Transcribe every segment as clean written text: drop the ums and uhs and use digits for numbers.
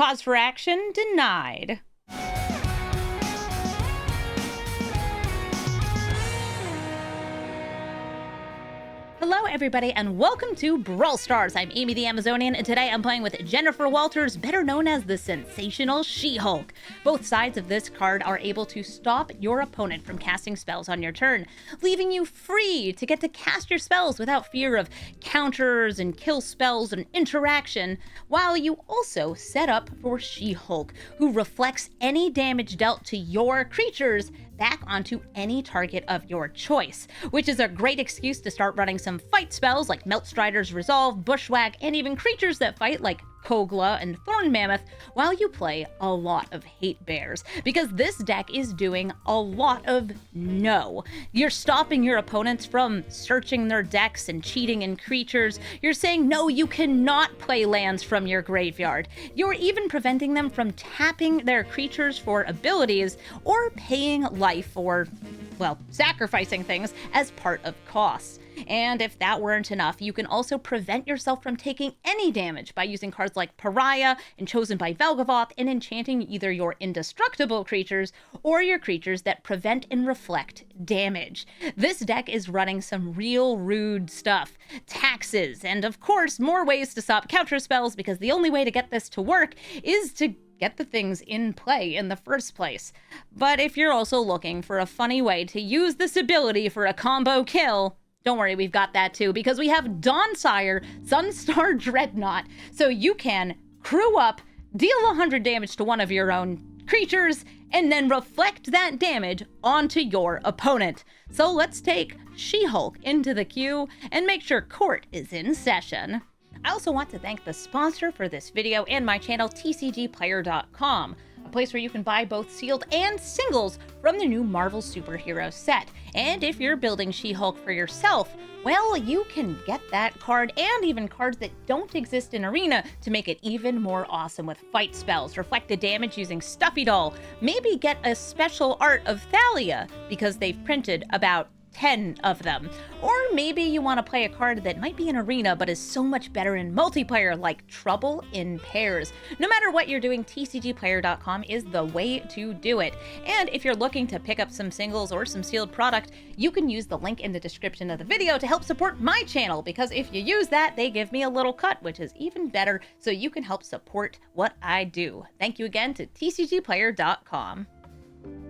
Cause for action denied. Hello everybody and welcome to Brawl Stars. I'm Amy the Amazonian and today I'm playing with Jennifer Walters, better known as the Sensational She-Hulk. Both sides of this card are able to stop your opponent from casting spells on your turn, leaving you free to get to cast your spells without fear of counters and kill spells and interaction, while you also set up for She-Hulk, who reflects any damage dealt to your creatures back onto any target of your choice, which is a great excuse to start running some fight spells like Melt Strider's Resolve, Bushwhack, and even creatures that fight like Kogla and Thorn Mammoth, while you play a lot of Hate Bears, because this deck is doing a lot of no. You're stopping your opponents from searching their decks and cheating in creatures. You're saying, no, you cannot play lands from your graveyard. You're even preventing them from tapping their creatures for abilities or paying life or, well, sacrificing things as part of costs. And if that weren't enough, you can also prevent yourself from taking any damage by using cards like Pariah and Chosen by Velgavoth and enchanting either your indestructible creatures or your creatures that prevent and reflect damage. This deck is running some real rude stuff. Taxes, and of course, more ways to stop counter spells, because the only way to get this to work is to get the things in play in the first place. But if you're also looking for a funny way to use this ability for a combo kill, don't worry, we've got that too, because we have Dawnsire, Sunstar Dreadnought, so you can crew up, deal 100 damage to one of your own creatures, and then reflect that damage onto your opponent. So let's take She-Hulk into the queue and make sure court is in session. I also want to thank the sponsor for this video and my channel, TCGPlayer.com. A place where you can buy both sealed and singles from the new Marvel superhero set. And if you're building She-Hulk for yourself, well, you can get that card and even cards that don't exist in Arena to make it even more awesome with fight spells, reflected damage using Stuffy Doll, maybe get a special art of Thalia because they've printed about 10 of them. Or maybe you want to play a card that might be in Arena but is so much better in multiplayer, like Trouble in Pairs. No matter what you're doing, TCGPlayer.com is the way to do it. And if you're looking to pick up some singles or some sealed product, you can use the link in the description of the video to help support my channel, because if you use that, they give me a little cut, which is even better, so you can help support what I do. Thank you again to TCGPlayer.com.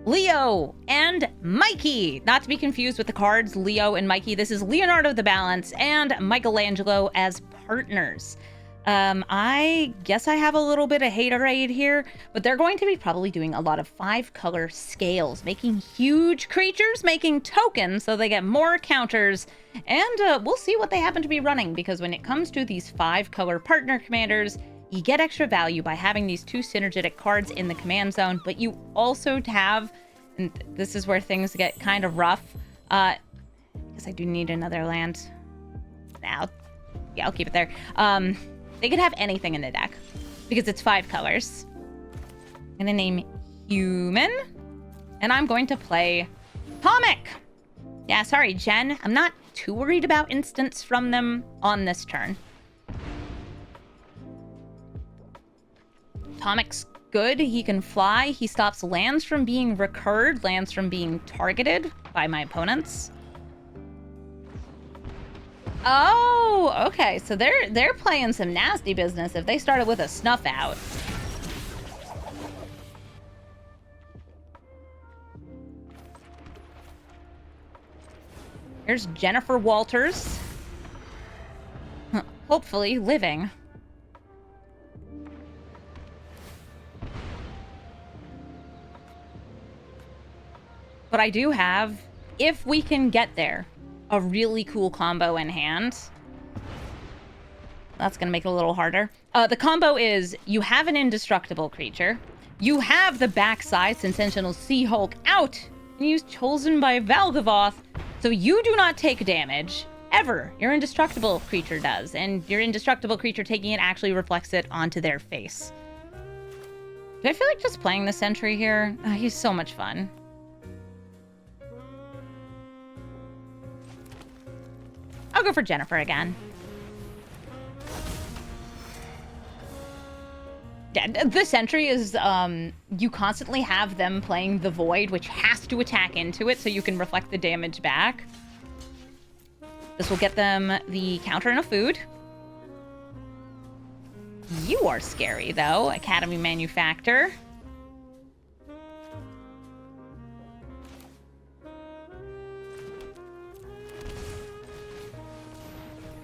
Leo and Mikey, not to be confused with the cards Leo and Mikey. This is Leonardo the Balance and Michelangelo as partners. I guess I have a little bit of haterade here, but they're going to be probably doing a lot of 5-color scales, making huge creatures, making tokens so they get more counters, and we'll see what they happen to be running, because when it comes to these 5-color partner commanders, you get extra value by having these 2 synergetic cards in the command zone, but you also have, and this is where things get kind of rough, because I do need another land. Now, yeah, I'll keep it there. They could have anything in the deck, because it's 5 colors. I'm gonna name Human, and I'm going to play Comic. Yeah, sorry, Jen. I'm not too worried about instants from them on this turn. Tomic's good. He can fly. He stops lands from being recurred, lands from being targeted by my opponents. Oh, okay. So they're playing some nasty business if they started with a Snuff Out. Here's Jennifer Walters. Hopefully living. But I do have, if we can get there, a really cool combo in hand. That's going to make it a little harder. The combo is, you have an indestructible creature, you have the backside Sensational She-Hulk out, and use Chosen by Velgavoth, so you do not take damage, ever. Your indestructible creature does, and your indestructible creature taking it actually reflects it onto their face. Do I feel like just playing the Sentry here? He's so much fun. I'll go for Jennifer again. The sentry is, you constantly have them playing the void, which has to attack into it so you can reflect the damage back. This will get them the counter and a food. You are scary, though, Academy Manufactor.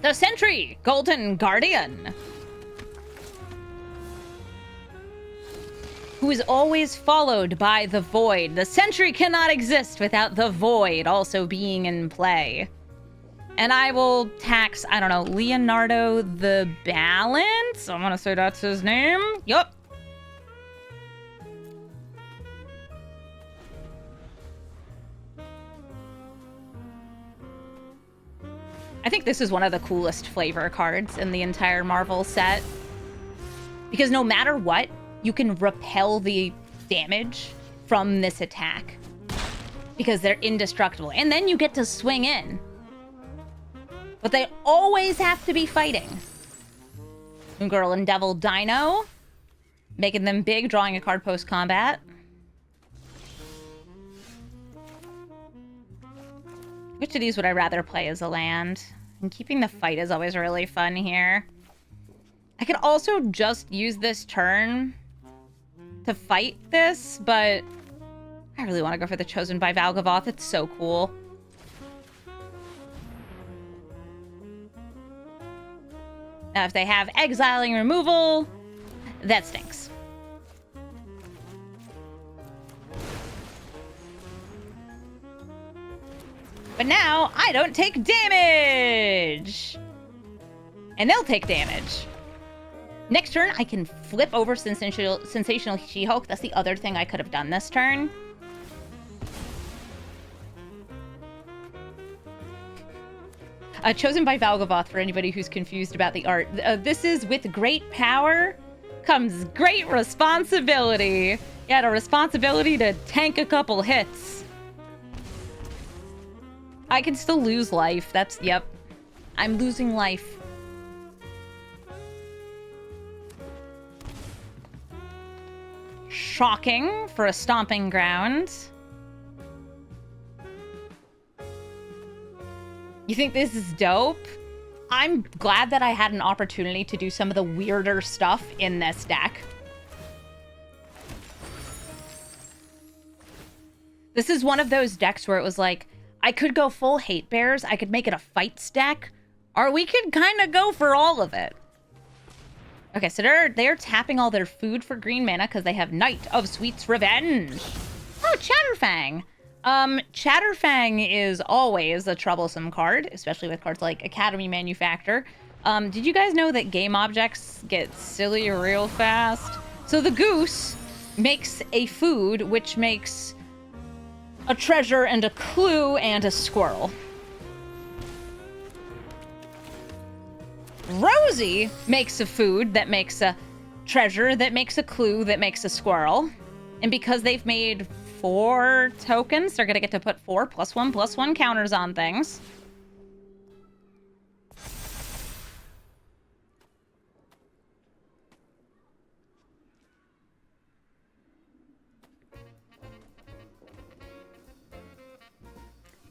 The Sentry, Golden Guardian. Who is always followed by the Void. The Sentry cannot exist without the Void also being in play. And I will tax, I don't know, Leonardo the Balance? I'm gonna say that's his name. Yup. I think this is one of the coolest flavor cards in the entire Marvel set. Because no matter what, you can repel the damage from this attack. Because they're indestructible. And then you get to swing in. But they always have to be fighting. Moon Girl and Devil Dino. Making them big, drawing a card post-combat. Which of these would I rather play as a land? And keeping the fight is always really fun here. I could also just use this turn to fight this, but I really want to go for the Chosen by Valgavoth. It's so cool. Now, if they have exiling removal, that stinks. But now, I don't take damage! And they'll take damage. Next turn, I can flip over Sensational She-Hulk. That's the other thing I could have done this turn. Chosen by Valgavoth, for anybody who's confused about the art. This is with great power comes great responsibility. Yeah, the responsibility to tank a couple hits. I can still lose life. That's, yep. I'm losing life. Shocking for a stomping ground. You think this is dope? I'm glad that I had an opportunity to do some of the weirder stuff in this deck. This is one of those decks where it was like, I could go full Hate Bears, I could make it a fights deck, or we could kind of go for all of it. Okay, so they're tapping all their food for green mana because they have Knight of Sweet's Revenge. Oh, Chatterfang. Chatterfang is always a troublesome card, especially with cards like Academy Manufactor. Did you guys know that game objects get silly real fast? So the goose makes a food, which makes a treasure and a clue and a squirrel. Rosie makes a food that makes a treasure, that makes a clue, that makes a squirrel. And because they've made 4 tokens, they're gonna get to put 4 +1/+1 counters on things.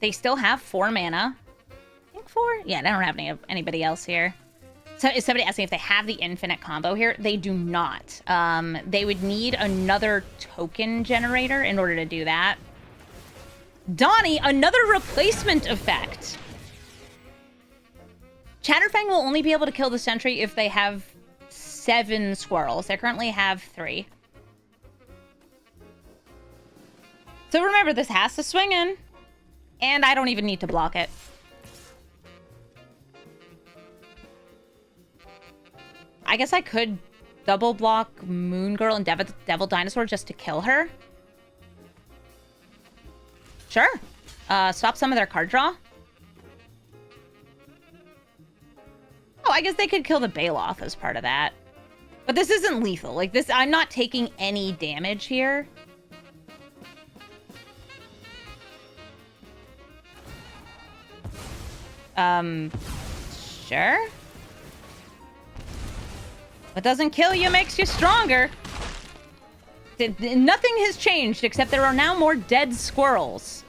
They still have 4 mana. I think 4? Yeah, they don't have anybody else here. So is somebody asking if they have the infinite combo here? They do not. They would need another token generator in order to do that. Donnie, another replacement effect. Chatterfang will only be able to kill the sentry if they have 7 squirrels. They currently have 3. So remember, this has to swing in. And I don't even need to block it. I guess I could double block Moon Girl and Devil Dinosaur just to kill her. Sure. Stop some of their card draw. Oh, I guess they could kill the Baloth as part of that. But this isn't lethal. Like this, I'm not taking any damage here. Sure. What doesn't kill you makes you stronger. Nothing has changed except there are now more dead squirrels.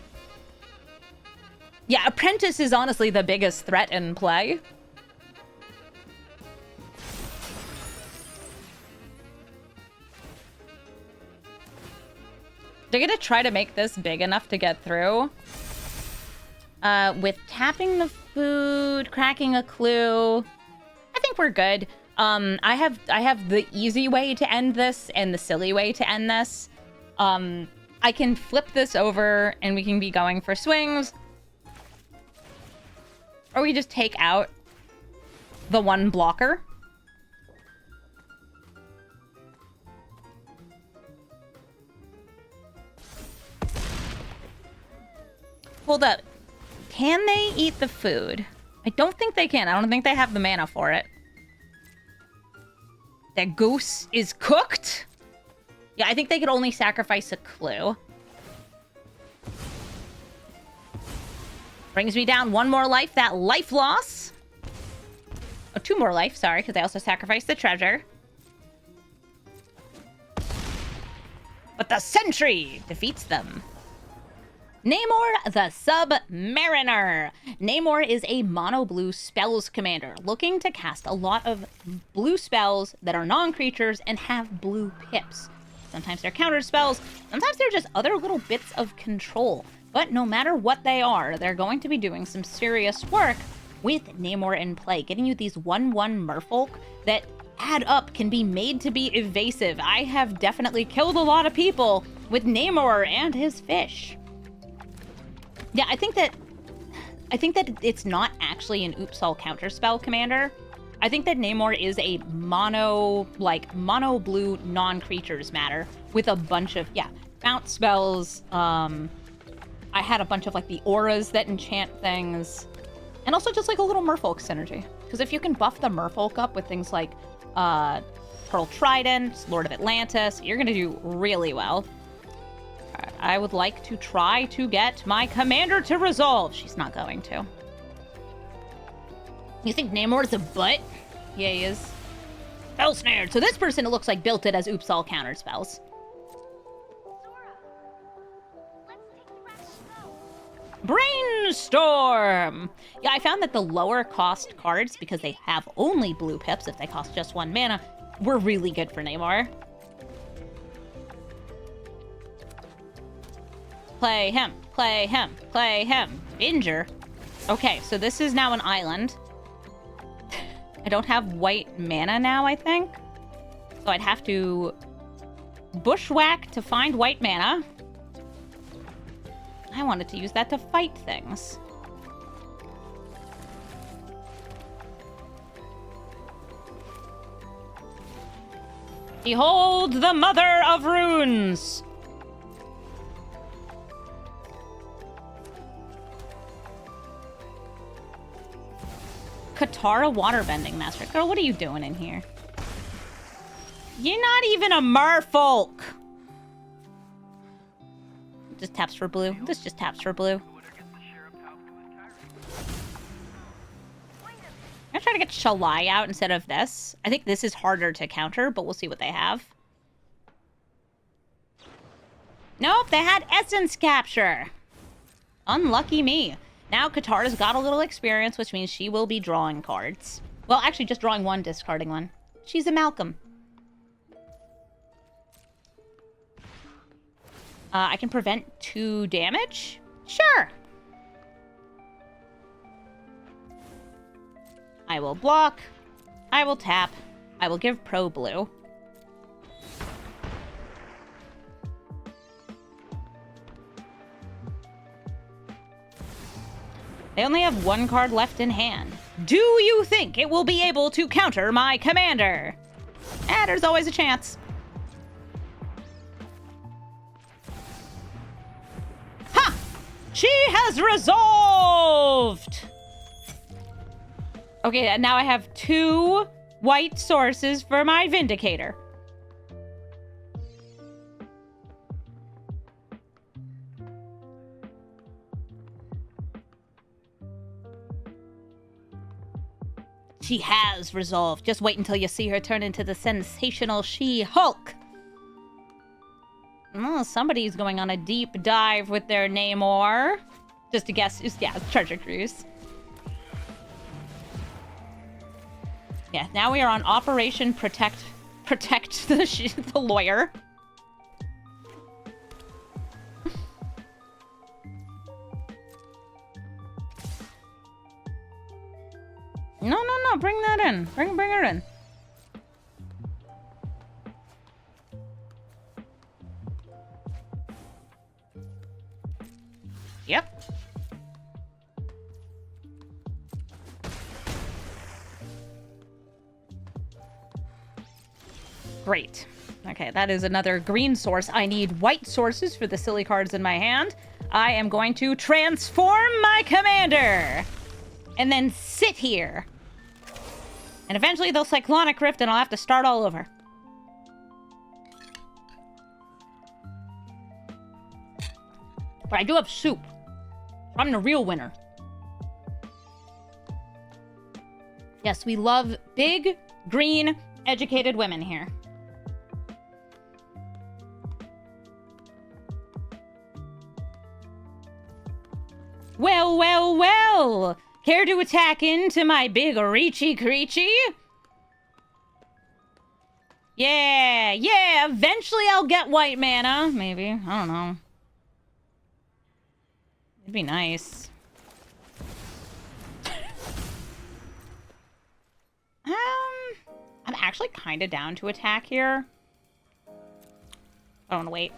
Yeah, Apprentice is honestly the biggest threat in play. They're gonna try to make this big enough to get through. With tapping the food, cracking a clue, I think we're good. I have the easy way to end this and the silly way to end this. I can flip this over and we can be going for swings. Or we just take out the one blocker. Hold up. Can they eat the food? I don't think they can. I don't think they have the mana for it. That goose is cooked? Yeah, I think they could only sacrifice a clue. Brings me down one more life. That life loss. Oh, two more life, sorry, because they also sacrificed the treasure. But the sentry defeats them. Namor the Submariner. Namor is a mono-blue spells commander looking to cast a lot of blue spells that are non-creatures and have blue pips. Sometimes they're counter spells, sometimes they're just other little bits of control. But no matter what they are, they're going to be doing some serious work with Namor in play, getting you these 1/1 merfolk that add up, can be made to be evasive. I have definitely killed a lot of people with Namor and his fish. Yeah, I think that it's not actually an Oops-All counterspell commander. I think that Namor is a mono blue non-creatures matter with a bunch of, bounce spells. I had a bunch of like the auras that enchant things. And also just like a little merfolk synergy. Because if you can buff the merfolk up with things like Pearl Trident, Lord of Atlantis, you're gonna do really well. I would like to try to get my commander to resolve. She's not going to. You think Namor's a butt? Yeah, he is. Spell snared. So this person, it looks like, built it as Oops-All counter spells. Brainstorm! Yeah, I found that the lower cost cards, because they have only blue pips if they cost just 1 mana, were really good for Namor. Play him, play him, play him. Injure. Okay, so this is now an island. I don't have white mana now, I think. So I'd have to bushwhack to find white mana. I wanted to use that to fight things. Behold the Mother of Runes! Katara Waterbending Master. Girl, what are you doing in here? You're not even a merfolk! Just taps for blue. This just taps for blue. I'm gonna try to get Shalai out instead of this. I think this is harder to counter, but we'll see what they have. Nope, they had Essence Capture. Unlucky me. Now Katara's got a little experience, which means she will be drawing cards. Well, actually just drawing one, discarding one. She's a Malcolm. I can prevent 2 damage? Sure. I will block. I will tap. I will give Pro Blue. They only have 1 card left in hand. Do you think it will be able to counter my commander? There's always a chance. Ha! She has resolved! Okay, and now I have 2 white sources for my Vindicator. She has resolved. Just wait until you see her turn into the sensational She-Hulk. Oh, somebody's going on a deep dive with their Namor. Just to guess, yeah, Treasure Cruise. Yeah, now we are on Operation Protect the lawyer. No, bring that in. Bring her in. Yep. Great. Okay, that is another green source. I need white sources for the silly cards in my hand. I am going to transform my commander. And then sit here. And eventually they'll Cyclonic Rift and I'll have to start all over. But I do have soup. I'm the real winner. Yes, we love big, green, educated women here. Well. Care to attack into my big reachy creechy? Yeah. Eventually I'll get white mana. Maybe. I don't know. It'd be nice. I'm actually kind of down to attack here. I don't want to wait.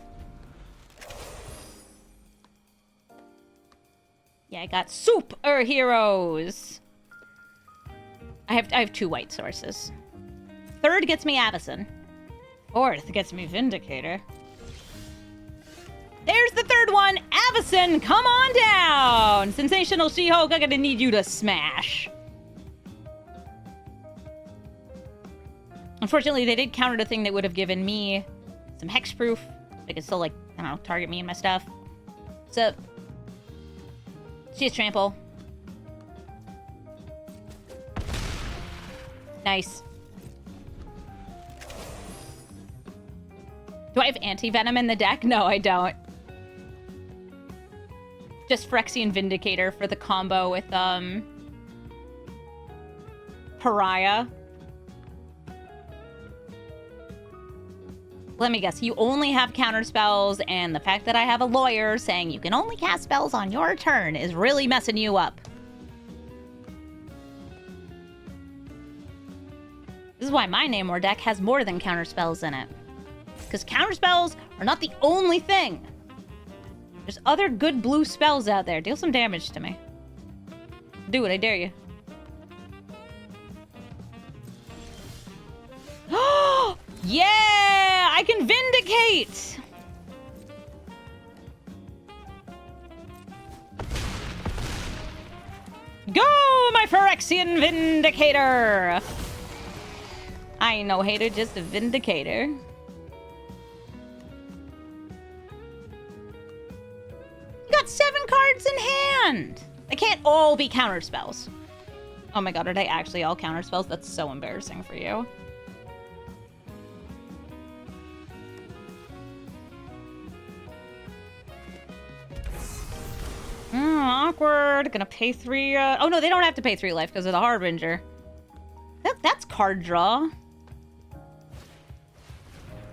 Yeah, I got super heroes. I have 2 white sources. 3rd gets me Avison. 4th gets me Vindicator. There's the 3rd one! Avison, come on down! Sensational She-Hulk, I'm gonna need you to smash. Unfortunately, they did counter the thing that would have given me some hexproof. They could still, like, I don't know, target me and my stuff. So, she has trample. Nice. Do I have anti-venom in the deck? No, I don't. Just Phyrexian Vindicator for the combo with, Pariah. Let me guess, you only have counter spells, and the fact that I have a lawyer saying you can only cast spells on your turn is really messing you up. This is why my Namor deck has more than counter spells in it. Because counter spells are not the only thing. There's other good blue spells out there. Deal some damage to me. Do it, I dare you. Yeah! I can Vindicate! Go, my Phyrexian Vindicator! I ain't no hater, just a Vindicator. You got 7 cards in hand! They can't all be counter spells. Oh my god, are they actually all counter spells? That's so embarrassing for you. Awkward. Gonna pay 3. Oh no, they don't have to pay 3 life because of the Harbinger. That's card draw.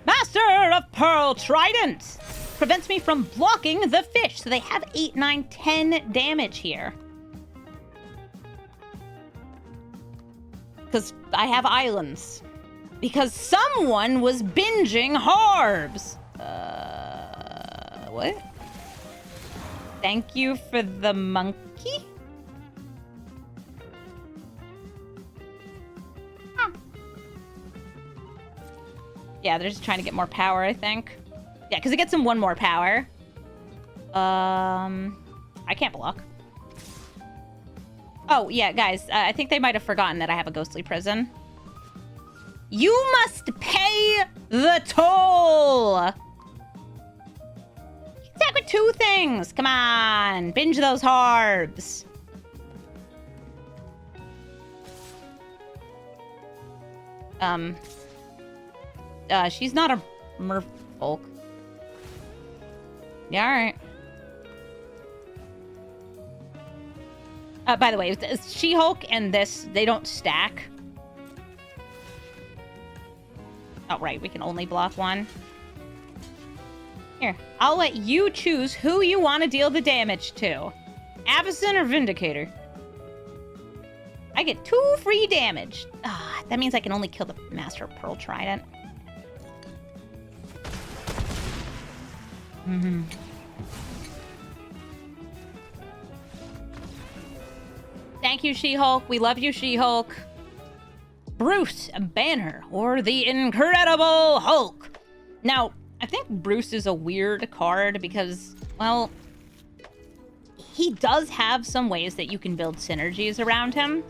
Master of Pearl Trident prevents me from blocking the fish. So they have 8, 9, 10 damage here. Because I have islands. Because someone was binging Harbs. What? Thank you for the monkey? Huh. Yeah, they're just trying to get more power, I think. Yeah, because it gets them 1 more power. I can't block. Oh, yeah, guys. I think they might have forgotten that I have a ghostly prison. You must pay the toll! Attack with 2 things! Come on! Binge those Harbs! She's not a merfolk. Yeah, alright. By the way, She-Hulk and this, they don't stack. Oh, right, we can only block one. Here, I'll let you choose who you want to deal the damage to. Avacyn or Vindicator? I get 2 free damage. Ah, that means I can only kill the Master Pearl Trident. Mm-hmm. Thank you, She-Hulk. We love you, She-Hulk. Bruce Banner, or the Incredible Hulk. Now, I think Bruce is a weird card because, well, he does have some ways that you can build synergies around him.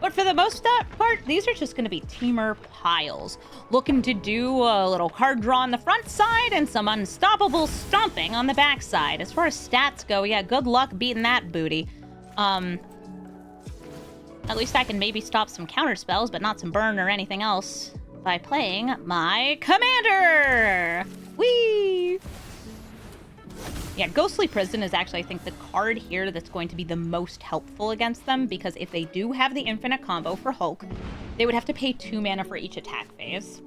But for the most part, these are just going to be teamer piles. Looking to do a little card draw on the front side and some unstoppable stomping on the back side. As far as stats go, yeah, good luck beating that booty. At least I can maybe stop some counter spells, but not some burn or anything else by playing my commander! Whee! Yeah, Ghostly Prison is actually, I think, the card here that's going to be the most helpful against them, because if they do have the infinite combo for Hulk, they would have to pay 2 mana for each attack phase.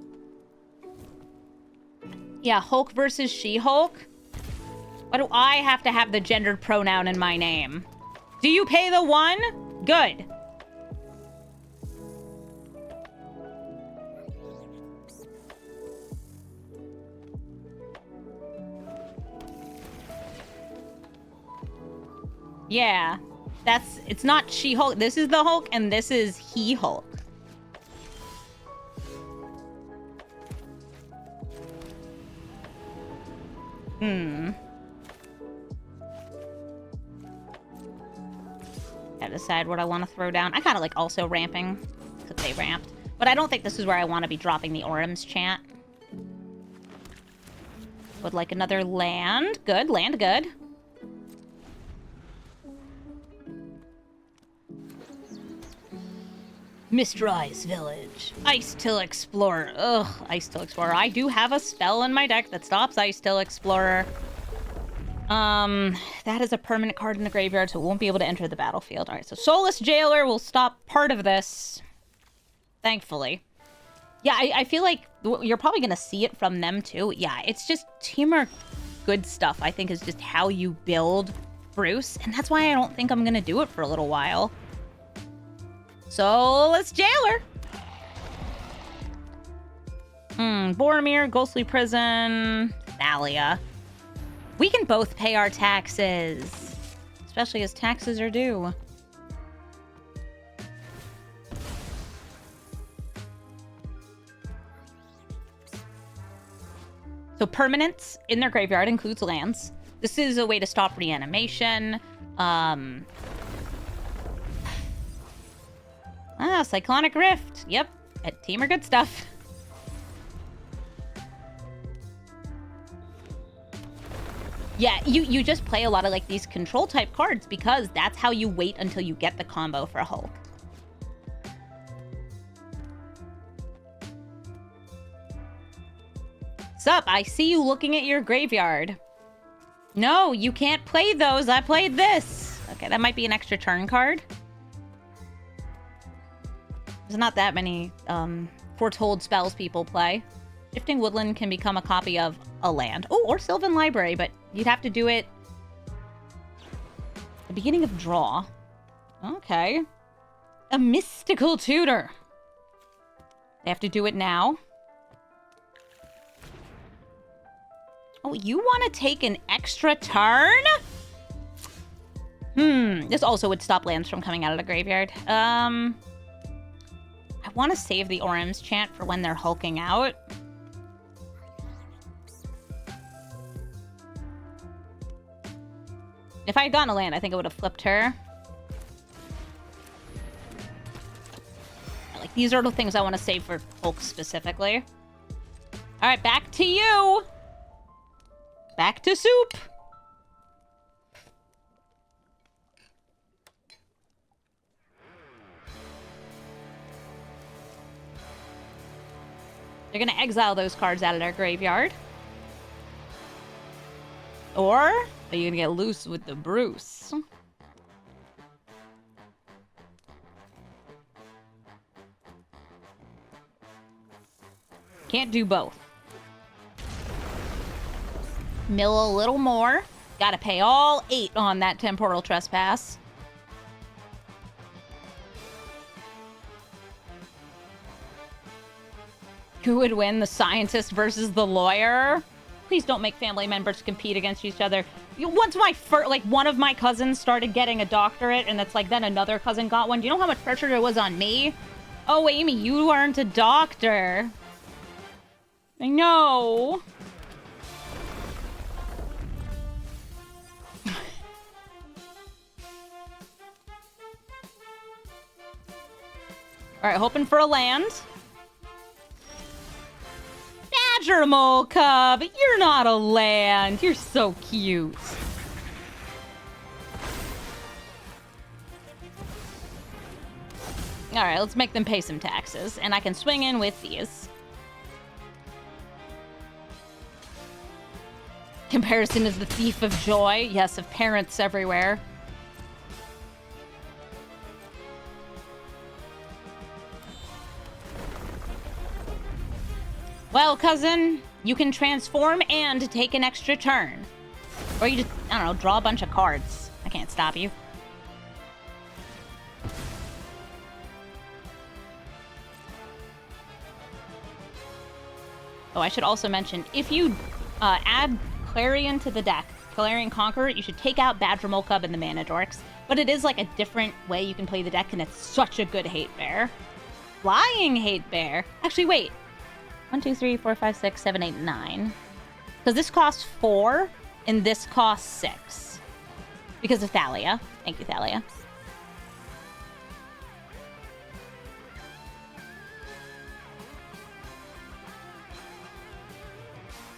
Yeah, Hulk versus She-Hulk? Why do I have to have the gendered pronoun in my name? Do you pay the 1? Good. Yeah, it's not She-Hulk. This is the Hulk, and this is He-Hulk. Gotta decide what I want to throw down. I kind of like also ramping, because they ramped. But I don't think this is where I want to be dropping the Auram's chant. Would like another land. Good, land good. Mr. Ice Village. Ice Till Explorer. Ugh, Ice Till Explorer. I do have a spell in my deck that stops Ice Till Explorer. That is a permanent card in the graveyard, so it won't be able to enter the battlefield. Alright, so Soulless Jailer will stop part of this. Thankfully. Yeah, I feel like you're probably going to see it from them, too. Yeah, it's just teamer good stuff, I think, is just how you build Bruce. And that's why I don't think I'm going to do it for a little while. Soulless Jailer. Boromir, Ghostly Prison, Thalia. We can both pay our taxes. Especially as taxes are due. So permanents in their graveyard includes lands. This is a way to stop reanimation. Cyclonic Rift. Yep. Teamer good stuff. Yeah, you just play a lot of like these control type cards because that's how you wait until you get the combo for Hulk. Sup, I see you looking at your graveyard. No, you can't play those. I played this. Okay, that might be an extra turn card. There's not that many foretold spells people play. Shifting Woodland can become a copy of a land. Oh, or Sylvan Library, but you'd have to do it at the beginning of draw. Okay. A Mystical Tutor. They have to do it now. Oh, you want to take an extra turn? This also would stop lands from coming out of the graveyard. I want to save the Auram's chant for when they're hulking out. If I had gotten a land, I think I would have flipped her. Like, these are the things I want to save for Hulk specifically. All right, back to you. Back to soup. They're gonna exile those cards out of their graveyard. Or are you gonna get loose with the Bruce? Can't do both. Mill a little more. Gotta pay all 8 on that temporal trespass. Who would win, the scientist versus the lawyer? Please don't make family members compete against each other. Once one of my cousins started getting a doctorate, and that's like then another cousin got one. Do you know how much pressure there was on me? Oh, Amy, you aren't a doctor. I know. All right, hoping for a land. Badger Mole Cub, you're not a land. You're so cute. All right, let's make them pay some taxes, and I can swing in with these. Comparison is the thief of joy. Yes, of parents everywhere. Well, cousin, you can transform and take an extra turn. Or you just, I don't know, draw a bunch of cards. I can't stop you. Oh, I should also mention, if you add Clarion to the deck, Clarion Conqueror, you should take out Badger Mole Cub and the Mana Dorks. But it is like a different way you can play the deck, and it's such a good hate bear. Flying hate bear. Actually, wait. 1, 2, 3, 4, 5, 6, 7, 8, 9. Because this costs 4, and this costs 6. Because of Thalia. Thank you, Thalia.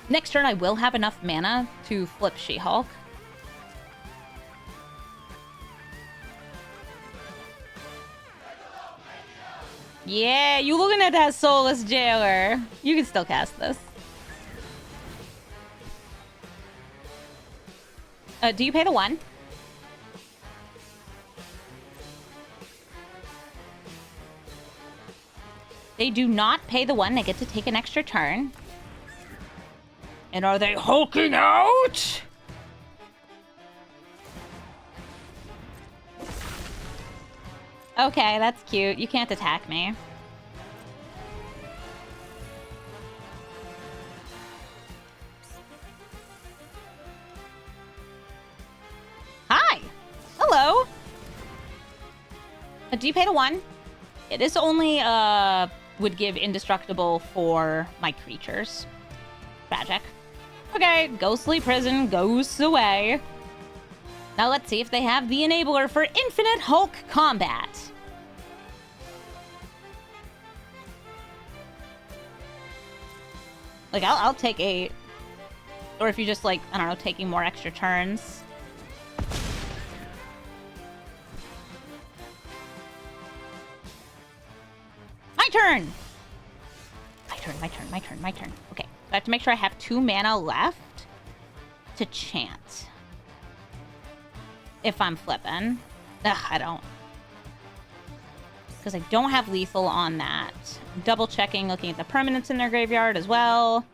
Next turn, I will have enough mana to flip She-Hulk. Yeah, you looking at that Soulless Jailer. You can still cast this. Do you pay the 1? They do not pay the 1. They get to take an extra turn. And are they hulking out? Okay, that's cute. You can't attack me. Hi! Hello! Do you pay to 1? Yeah, this only would give indestructible for my creatures. Tragic. Okay, Ghostly Prison goes away. Now let's see if they have the enabler for Infinite Hulk Combat. Like, I'll take 8. Or if you just, like, I don't know, taking more extra turns. My turn! My turn. Okay, I have to make sure I have 2 mana left to chant. If I'm flipping. Ugh, I don't. Because I don't have lethal on that. Double checking, looking at the permanents in their graveyard as well.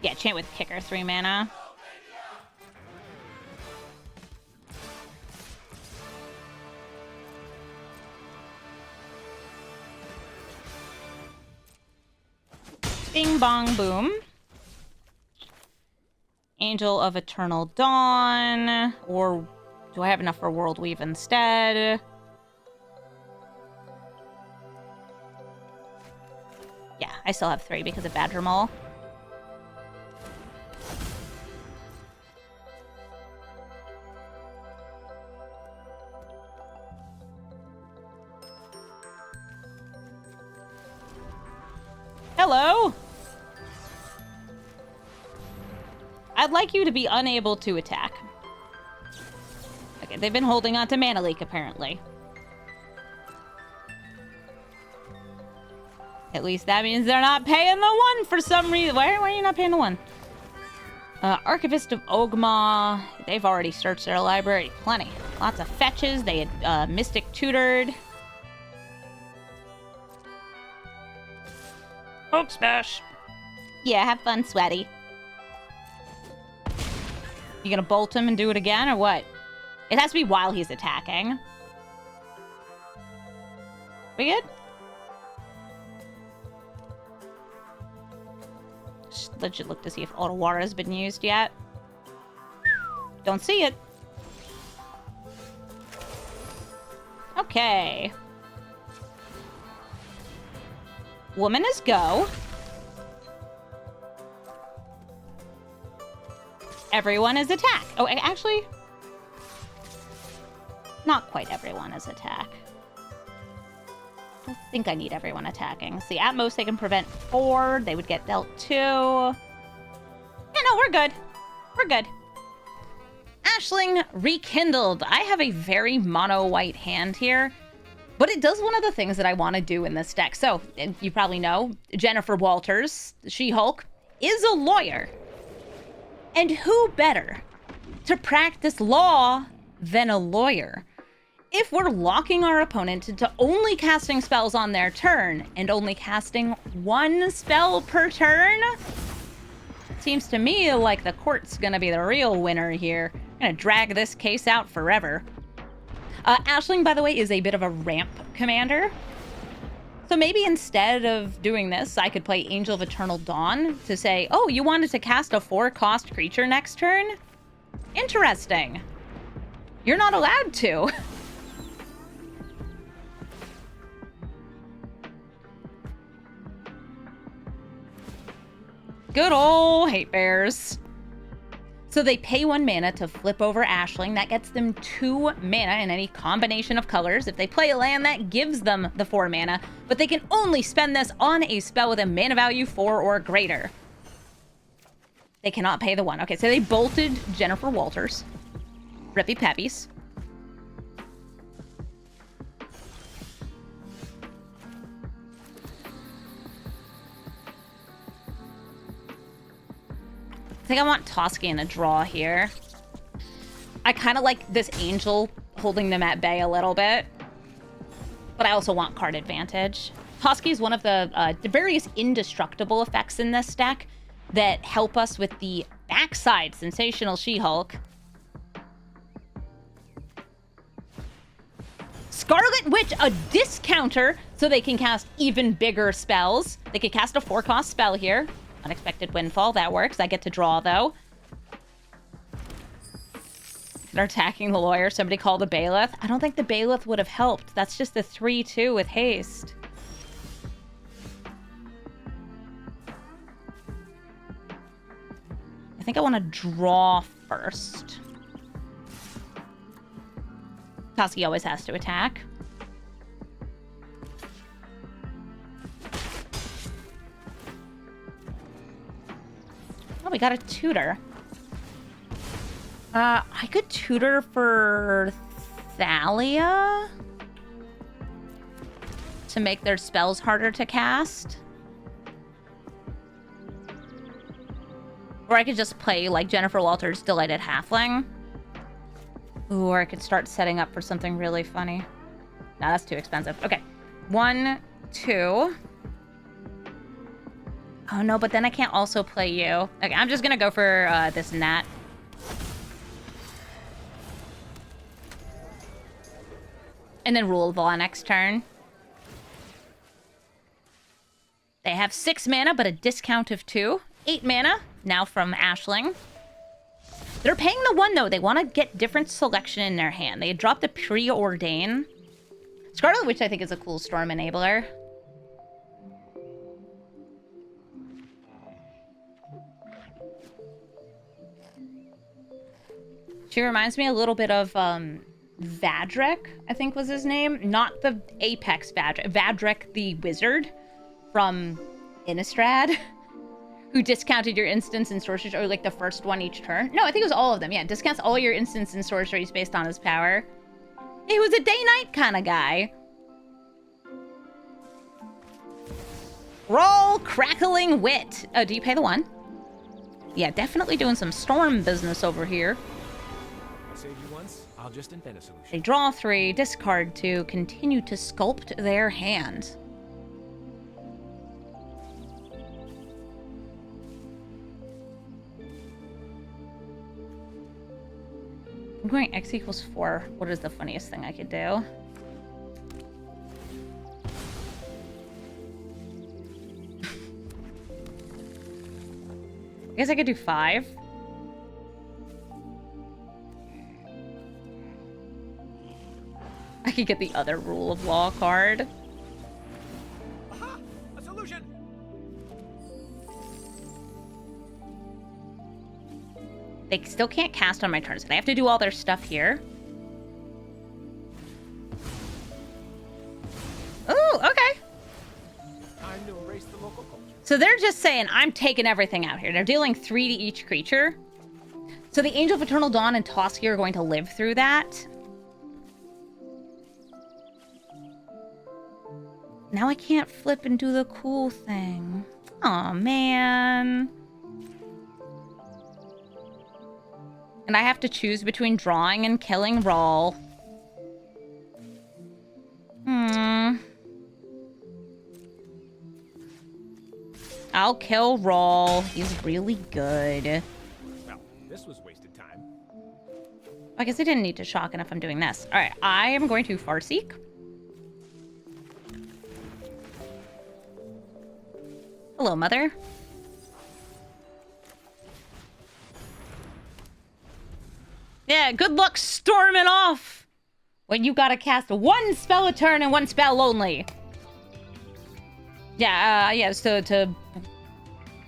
Yeah, chant with kicker, 3 mana. Bing, bong, boom. Angel of Eternal Dawn. Or do I have enough for World Weave instead? Yeah, I still have 3 because of Badger Mole. Hello? I'd like you to be unable to attack. they've been holding on to Mana Leak, apparently. At least that means they're not paying the 1 for some reason. Why are you not paying the 1? Archivist of Ogma. They've already searched their library. Plenty. Lots of fetches. They had Mystic Tutored. Oak Smash. Yeah, have fun, Sweaty. You gonna bolt him and do it again, or what? It has to be while he's attacking. We good? Just legit look to see if Otawara has been used yet. Don't see it. Okay. Woman is go. Everyone is attack. Oh, actually, not quite everyone is attack. I don't think I need everyone attacking. See, at most they can prevent 4. They would get dealt 2. Yeah, no, we're good. We're good. Ashling Rekindled. I have a very mono-white hand here, but it does one of the things that I want to do in this deck. So, you probably know, Jennifer Walters, She-Hulk, is a lawyer. And who better to practice law than a lawyer? If we're locking our opponent into only casting spells on their turn and only casting 1 spell per turn, seems to me like the court's gonna be the real winner here. Gonna drag this case out forever. Ashling, by the way, is a bit of a ramp commander. So maybe instead of doing this, I could play Angel of Eternal Dawn to say, oh, you wanted to cast a 4-cost creature next turn? Interesting. You're not allowed to. Good ol' hate bears. So they pay 1 mana to flip over Ashling. That gets them 2 mana in any combination of colors. If they play a land, that gives them the 4 mana. But they can only spend this on a spell with a mana value 4 or greater. They cannot pay the 1. Okay, so they bolted Jennifer Walters. Rippy Peppies. I think I want Toski in a draw here. I kind of like this Angel holding them at bay a little bit. But I also want card advantage. Toski is one of the various indestructible effects in this deck that help us with the backside Sensational She-Hulk. Scarlet Witch, a discounter, so they can cast even bigger spells. They could cast a 4-cost spell here. Unexpected Windfall, that works. I get to draw, though. They're attacking the lawyer. Somebody call the bailiff. I don't think the bailiff would have helped. That's just a 3-2 with haste. I think I want to draw first. Toski always has to attack. Oh, we got a tutor. I could tutor for Thalia to make their spells harder to cast. Or I could just play like Jennifer Walters' Delighted Halfling. Ooh, or I could start setting up for something really funny. No, that's too expensive. Okay. 1, 2. Oh, no, but then I can't also play you. Okay, I'm just gonna go for this and that. And then Rule of Law next turn. They have 6 mana, but a discount of 2. 8 mana, now from Ashling. They're paying the 1, though. They want to get different selection in their hand. They dropped the Preordain. Scarlet Witch, I think, is a cool Storm Enabler. She reminds me a little bit of Vadrek, I think was his name. Not the Apex Vadrek. Vadrek the Wizard from Innistrad. Who discounted your instants and sorceries, or like the first one each turn? No, I think it was all of them. Yeah, discounts all your instants and sorceries based on his power. He was a day-night kind of guy. Roll Crackling Wit. Oh, do you pay the 1? Yeah, definitely doing some storm business over here. I saved you once, I'll just invent a solution. They draw 3, discard 2, continue to sculpt their hand. I'm going X equals 4. What is the funniest thing I could do? I guess I could do 5. I could get the other Rule of Law card. Aha! A solution! They still can't cast on my turn, so they have to do all their stuff here. Ooh, okay. Time to embrace the local culture. So they're just saying, I'm taking everything out here. They're dealing 3 to each creature. So the Angel of Eternal Dawn and Toski are going to live through that. Now I can't flip and do the cool thing. Aw, man. And I have to choose between drawing and killing Brawl. I'll kill Brawl. He's really good. Well, this was wasted time. I guess I didn't need to shock enough. I'm doing this. All right, I am going to Farseek. Hello, Mother. Yeah, good luck storming off when you gotta cast 1 spell a turn and 1 spell only. Yeah, yeah, so to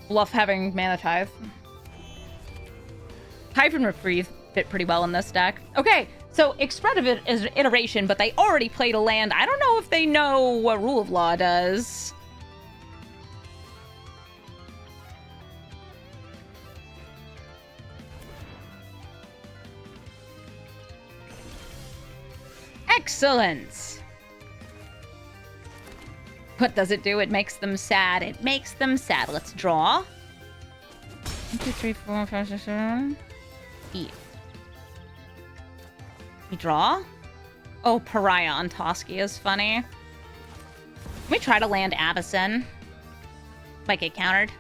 bluff having Mana Tithe. Hyphen Reprieve fit pretty well in this deck. Okay, so Expeditive is an iteration, but they already played a land. I don't know if they know what Rule of Law does. Excellent. What does it do? It makes them sad. It makes them sad. Let's draw. 1, 2, 3, 4, 5, 6, 7. Eat. We draw. Oh, Pariah on Toski is funny. Let me try to land Avacyn. Might get countered.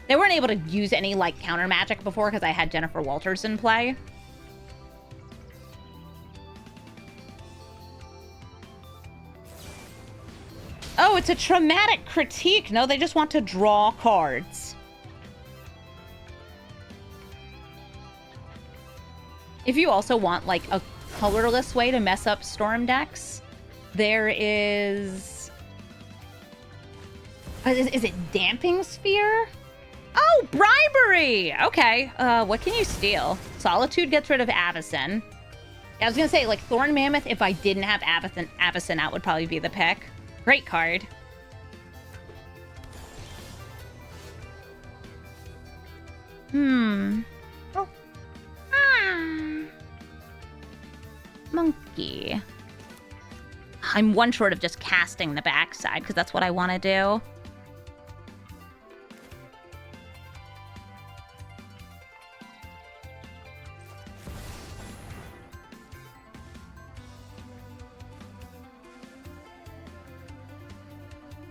They weren't able to use any like counter magic before because I had Jennifer Walters in play. Oh, it's a traumatic critique. No, they just want to draw cards. If you also want, like, a colorless way to mess up Storm decks, there is... Is it Damping Sphere? Oh, Bribery! Okay, what can you steal? Solitude gets rid of Avacyn. I was gonna say, like, Thorn Mammoth, if I didn't have Avacyn out, would probably be the pick. Great card. Oh. Monkey. I'm one short of just casting the backside, because that's what I want to do.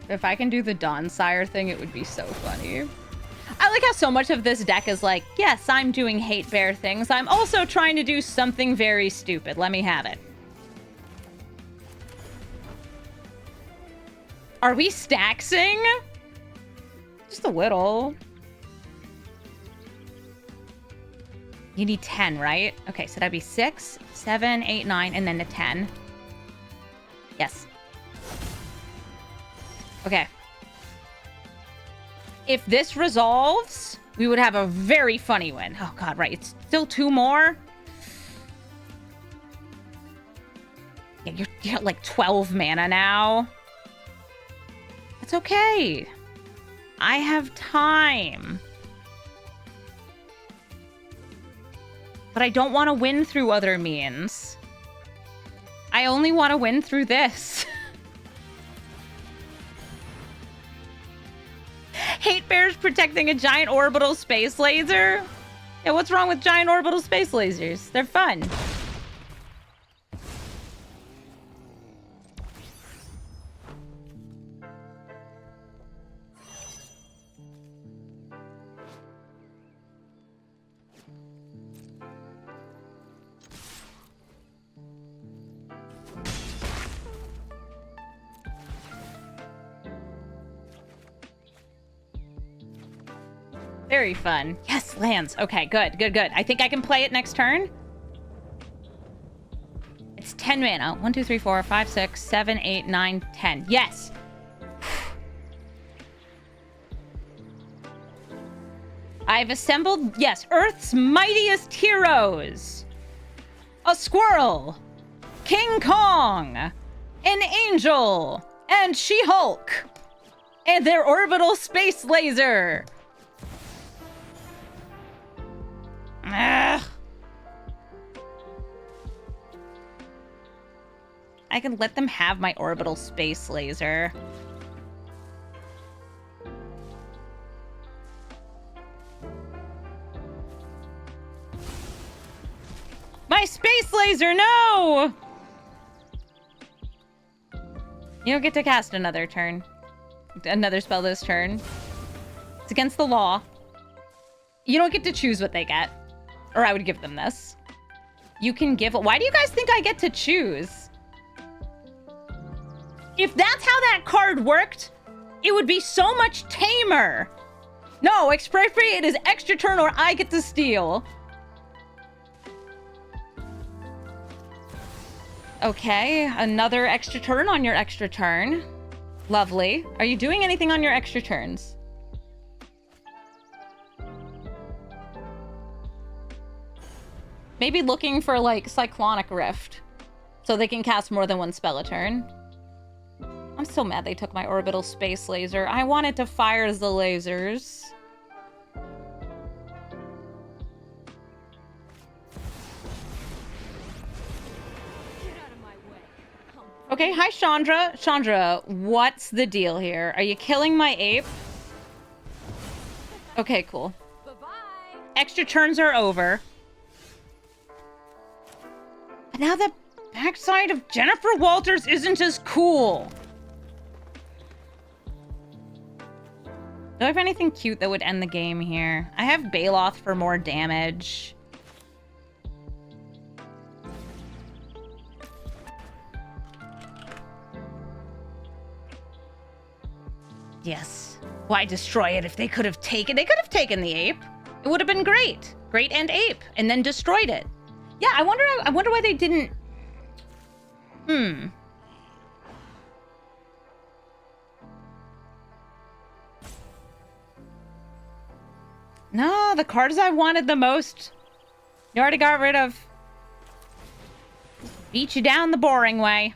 If I can do the Dawnsire thing, it would be so funny. I like how so much of this deck is like, yes, I'm doing hate bear things. I'm also trying to do something very stupid. Let me have it. Are we staxing? Just a little. You need 10, right? Okay, so that'd be 6, 7, 8, 9, and then the 10. Yes. Okay. If this resolves, we would have a very funny win. Oh god, right. It's still 2 more. Yeah, you're at like 12 mana now. It's okay. I have time. But I don't want to win through other means. I only want to win through this. Hate bears protecting a giant orbital space laser? Yeah, what's wrong with giant orbital space lasers? They're fun. Very fun. Yes, lands. Okay, good, good, good. I think I can play it next turn. It's 10 mana. 1, 2, 3, 4, 5, 6, 7, 8, 9, 10. Yes. I've assembled, yes, Earth's mightiest heroes. A squirrel, King Kong, an angel, and She-Hulk, and their orbital space laser. Ugh. I can let them have my orbital space laser. My space laser, no! You don't get to cast another spell this turn. It's against the law. You don't get to choose what they get. Or I would give them this. You can give... Why do you guys think I get to choose? If that's how that card worked, it would be so much tamer. No, expropriate is extra turn or I get to steal. Okay, another extra turn on your extra turn. Lovely. Are you doing anything on your extra turns? Maybe looking for, like, Cyclonic Rift. So they can cast more than one spell a turn. I'm so mad they took my orbital space laser. I wanted to fire the lasers. Okay, hi Chandra. Chandra, what's the deal here? Are you killing my ape? Okay, cool. Bye-bye. Extra turns are over. But now the backside of Jennifer Walters isn't as cool. Do I have anything cute that would end the game here? I have Baloth for more damage. Yes. Why destroy it if they could have taken... They could have taken the ape. It would have been great. Great and ape. And then destroyed it. Yeah, I wonder why they didn't... No, the cards I wanted the most, you already got rid of. Beat you down the boring way.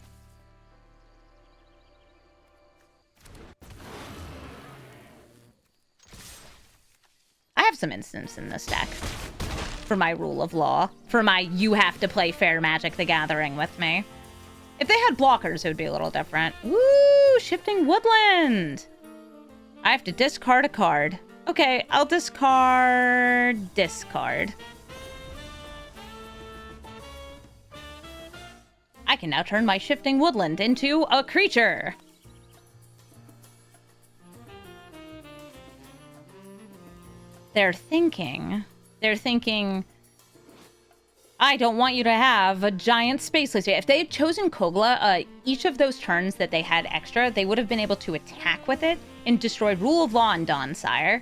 I have some instants in this deck. For my rule of law. For my you have to play fair Magic the Gathering with me. If they had blockers, it would be a little different. Woo! Shifting Woodland! I have to discard a card. Okay, I'll discard... I can now turn my Shifting Woodland into a creature. They're thinking, I don't want you to have a giant space laser. If they had chosen Kogla, each of those turns that they had extra, they would have been able to attack with it and destroy Rule of Law and Dawnsire.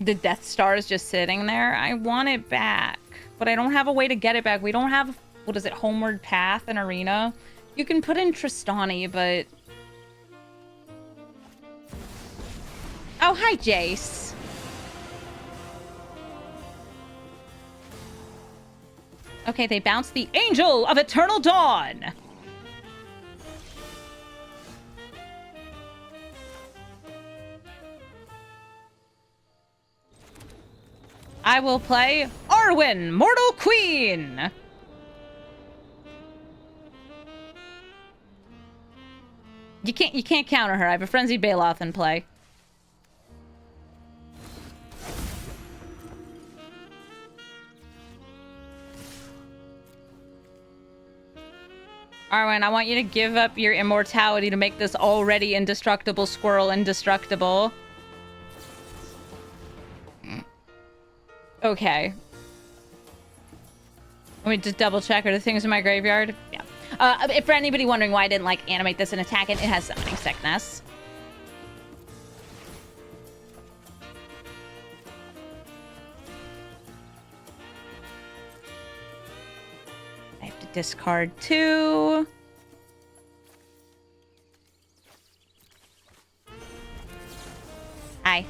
The Death Star is just sitting there. I want it back, but I don't have a way to get it back. We don't have, what is it, Homeward Path and Arena? You can put in Tristani, but... Oh, hi, Jace. Okay, they bounced the Angel of Eternal Dawn. I will play Arwen, Mortal Queen. You can't counter her. I have a Frenzied Baloth in play. Arwen, I want you to give up your immortality to make this already indestructible squirrel indestructible. Okay. Let me just double check. Are the things in my graveyard? Yeah. If for anybody wondering why I didn't like animate this and attack it, it has summoning sickness. I have to discard 2. Hi.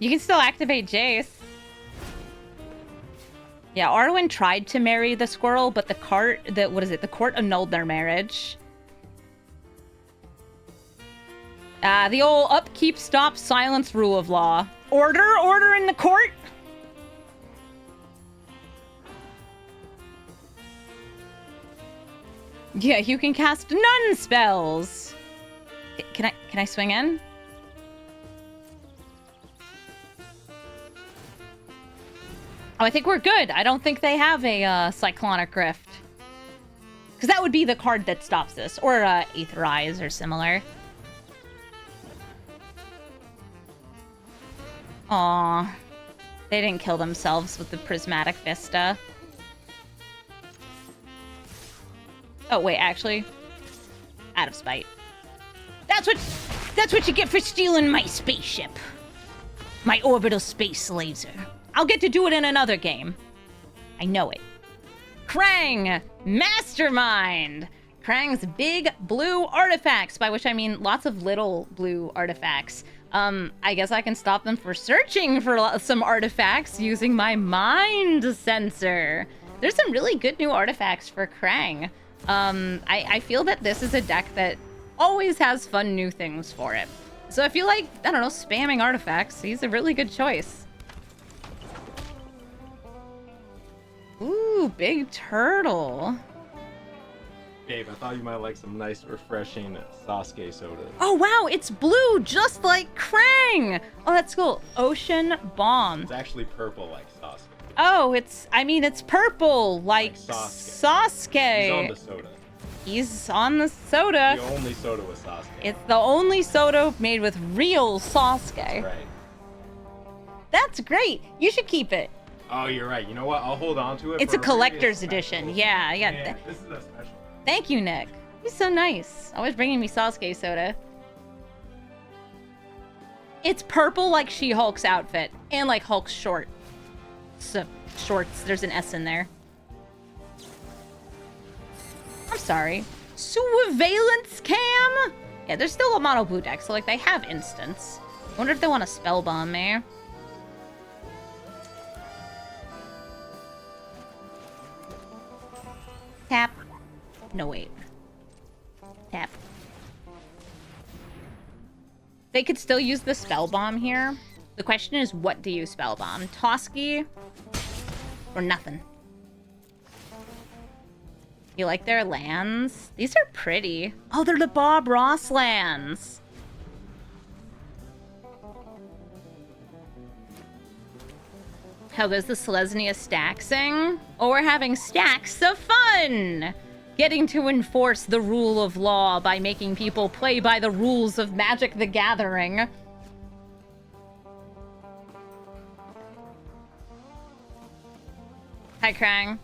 You can still activate Jace. Yeah, Arwen tried to marry the squirrel, but the court annulled their marriage. The old upkeep, stop, silence rule of law. Order in the court. Yeah, you can cast none spells. Can I swing in? Oh, I think we're good. I don't think they have a Cyclonic Rift. Because that would be the card that stops this. Or Aetherize or similar. Aw. They didn't kill themselves with the Prismatic Vista. Oh, wait, actually. Out of spite. That's what you get for stealing my spaceship. My orbital space laser. I'll get to do it in another game. I know it. Krang! Mastermind! Krang's big blue artifacts, by which I mean lots of little blue artifacts. I guess I can stop them for searching for some artifacts using my mind sensor. There's some really good new artifacts for Krang. I feel that this is a deck that always has fun new things for it. So if you like, I don't know, spamming artifacts, he's a really good choice. Ooh, big turtle. Dave, I thought you might like some nice, refreshing Sasuke soda. Oh, wow, it's blue, just like Krang! Oh, that's cool. Ocean Bomb. It's actually purple like Sasuke. Oh, it's purple, like Sasuke. He's on the soda. He's on the soda. The only soda with Sasuke. It's the only soda made with real Sasuke. Right. That's great. You should keep it. Oh, you're right. You know what? I'll hold on to it. It's a collector's edition. Yeah. This is a special. Thank you, Nick. He's so nice. Always bringing me Sasuke soda. It's purple like She-Hulk's outfit. And like Hulk's shorts. There's an S in there. I'm sorry. Surveillance cam? Yeah, there's still a mono blue deck, so like they have instants. Wonder if they want to spell bomb me. Tap. No, wait. Tap. They could still use the spell bomb here. The question is, what do you spell bomb? Toski or nothing? You like their lands? These are pretty. Oh, they're the Bob Ross lands. How goes the Selesnya stacksing? Oh, we're having stacks of fun! Getting to enforce the rule of law by making people play by the rules of Magic the Gathering. Hi, Krang.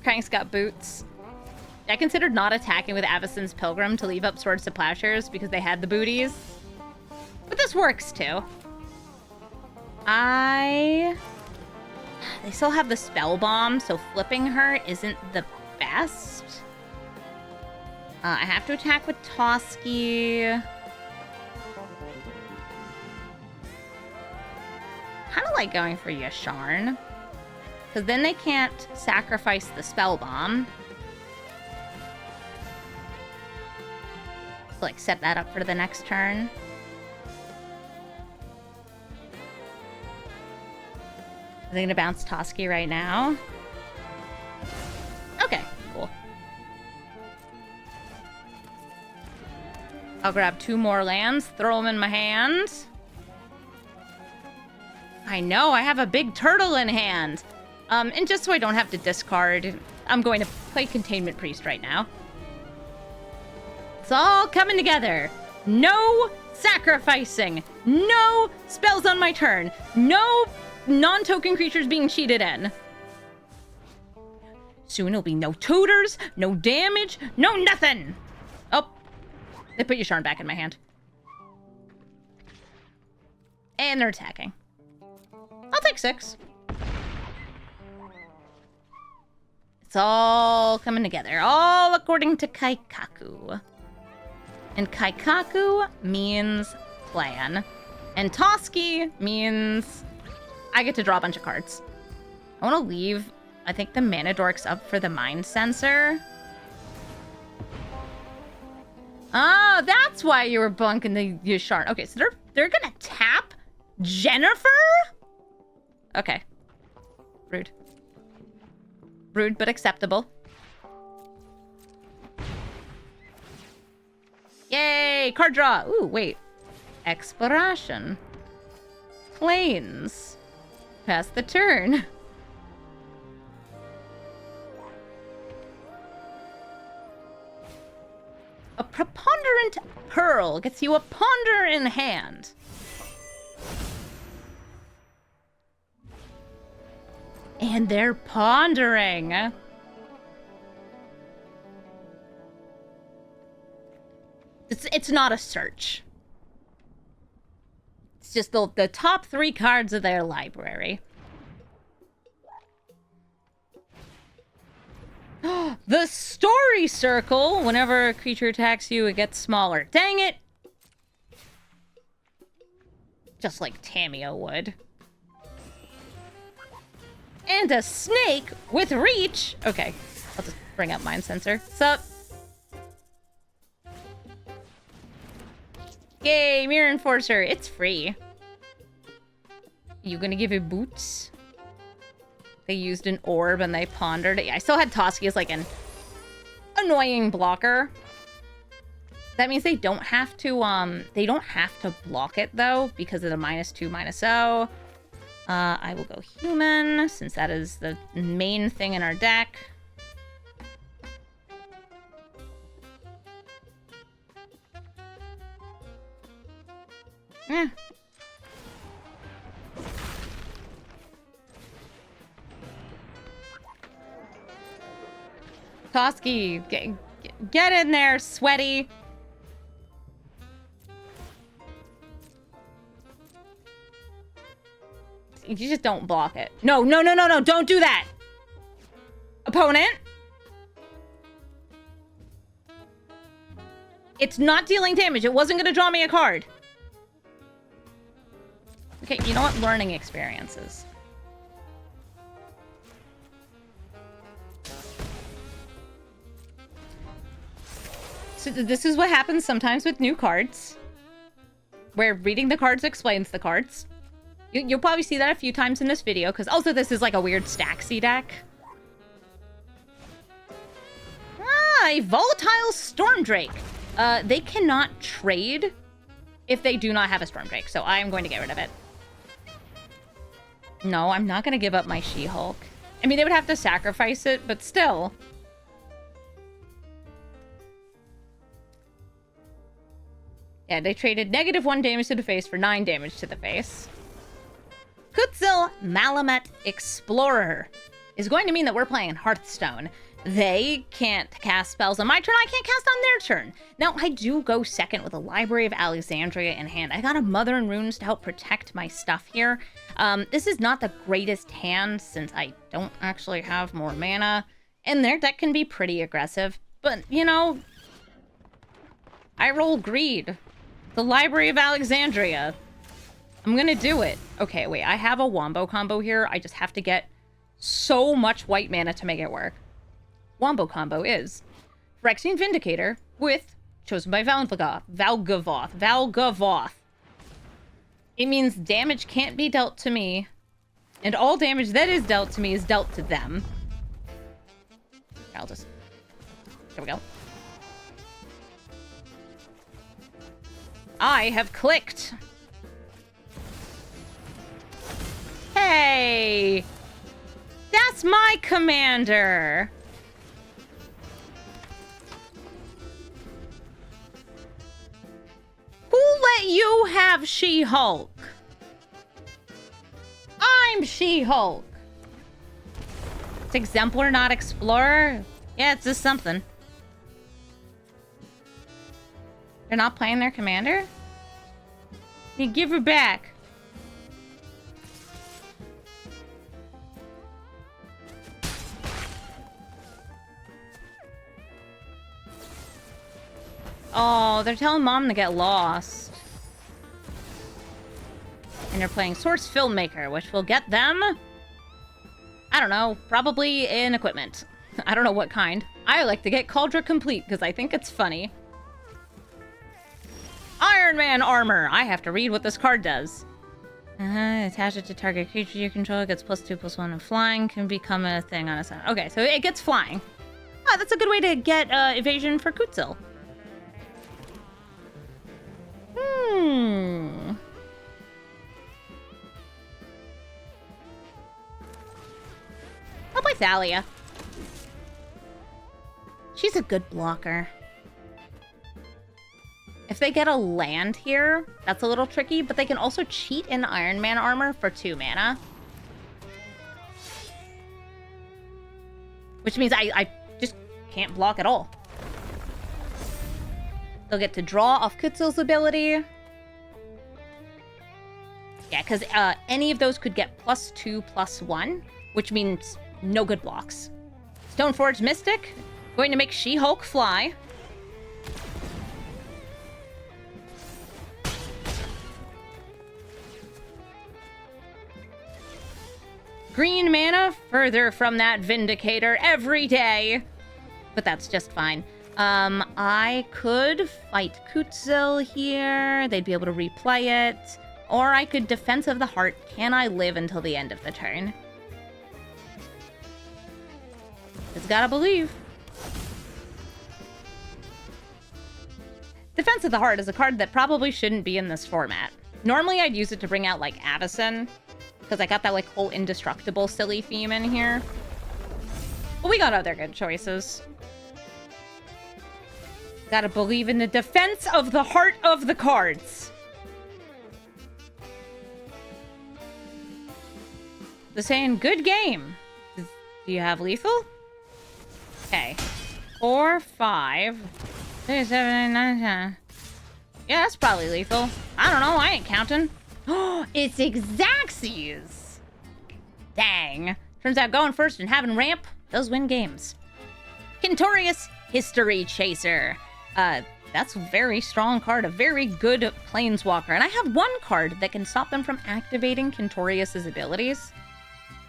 Krang's got boots. I considered not attacking with Avacyn's Pilgrim to leave up Swords to Plowshares because they had the booties. But this works, too. They still have the spell bomb, so flipping her isn't the best. I have to attack with Toski. like going for Yasharn. Because then they can't sacrifice the Spell Bomb. So, like, set that up for the next turn. Are they gonna bounce Toski right now? Okay, cool. I'll grab 2 more lands, throw them in my hand. I know, I have a big turtle in hand. And just so I don't have to discard, I'm going to play Containment Priest right now. It's all coming together. No sacrificing. No spells on my turn. No non-token creatures being cheated in. Soon it'll be no tutors, no damage, no nothing. Oh, they put Yasharn back in my hand. And they're attacking. I'll take 6. It's all coming together, all according to Kaikaku. And Kaikaku means plan. And Toski means I get to draw a bunch of cards. I want to leave, I think, the Mana Dorks up for the Mind Sensor. Oh, that's why you were bunking the Yasharn. Okay, so they're gonna tap Jennifer? Okay. Rude. Rude, but acceptable. Yay! Card draw! Ooh, wait. Exploration. Planes. Pass the turn. A preponderant pearl gets you a ponder in hand. And they're pondering. It's not a search. It's just the top 3 cards of their library. The story circle. Whenever a creature attacks you, it gets smaller. Dang it! Just like Tamio would. And a snake with reach. Okay, I'll just bring up Mind Sensor. Sup? Yay, Mirror Enforcer. It's free. You gonna give it boots? They used an orb and they pondered it. Yeah, I still had Toski as like an annoying blocker. That means they don't have to block it though because of the -2, -0. I will go human since that is the main thing in our deck. Eh. Toski, get in there, sweaty. You just don't block it. No, no, no, no, no, don't do that. Opponent. It's not dealing damage. It wasn't going to draw me a card. Okay, you know what? Learning experiences. So this is what happens sometimes with new cards. Where reading the cards explains the cards. You'll probably see that a few times in this video, because also this is like a weird Staxy deck. Ah, a volatile Stormdrake. They cannot trade if they do not have a Stormdrake, so I am going to get rid of it. No, I'm not going to give up my She-Hulk. I mean, they would have to sacrifice it, but still. Yeah, they traded -1 damage to the face for 9 damage to the face. Kutzil Malamet Explorer is going to mean that we're playing Hearthstone. They can't cast spells on my turn. I can't cast on their turn. Now, I do go second with a Library of Alexandria in hand. I got a Mother and Runes to help protect my stuff here. This is not the greatest hand since I don't actually have more mana. And their deck can be pretty aggressive. But, you know, I roll greed. The Library of Alexandria. I'm gonna do it. Okay, wait, I have a wombo combo here. I just have to get so much white mana to make it work. Wombo combo is Phyrexian Vindicator with Chosen by Valgavoth. It means damage can't be dealt to me, and all damage that is dealt to me is dealt to them. I'll just... There we go. I have clicked. Hey! That's my commander! Who let you have She-Hulk? I'm She-Hulk. It's Exemplar, not Explorer? Yeah, it's just something. They're not playing their commander? You give her back. Oh, they're telling Mom to get lost. And they're playing Source Filmmaker, which will get them... I don't know, probably in equipment. I don't know what kind. I like to get Cauldron Complete, because I think it's funny. Iron Man armor! I have to read what this card does. Attach it to target creature you control. It gets +2/+1 and flying. Can become a thing on its own. Okay, so it gets flying. Ah, that's a good way to get evasion for Kutzil. I'll play Thalia. She's a good blocker. If they get a land here, that's a little tricky, but they can also cheat in Iron Man armor for 2 mana. Which means I just can't block at all. They'll get to draw off Kutzil's ability. Yeah, because any of those could get +2/+1, which means no good blocks. Stoneforge Mystic, going to make She-Hulk fly. Green mana, further from that Vindicator every day. But that's just fine. I could fight Kutzil here. They'd be able to replay it. Or I could Defense of the Heart. Can I live until the end of the turn? Just gotta believe. Defense of the Heart is a card that probably shouldn't be in this format. Normally I'd use it to bring out, like, Avacyn, because I got that, like, whole indestructible silly theme in here. But we got other good choices. Gotta believe in the defense of the heart of the cards. They're saying, good game. Do you have lethal? Okay. 4, 5, 6, 7, 8, 9, 10. Yeah, that's probably lethal. I don't know, I ain't counting. Oh, it's Xaxes! Dang. Turns out going first and having ramp does win games. Quintorius, History Chaser. That's a very strong card, a very good planeswalker. And I have one card that can stop them from activating Quintorius's abilities.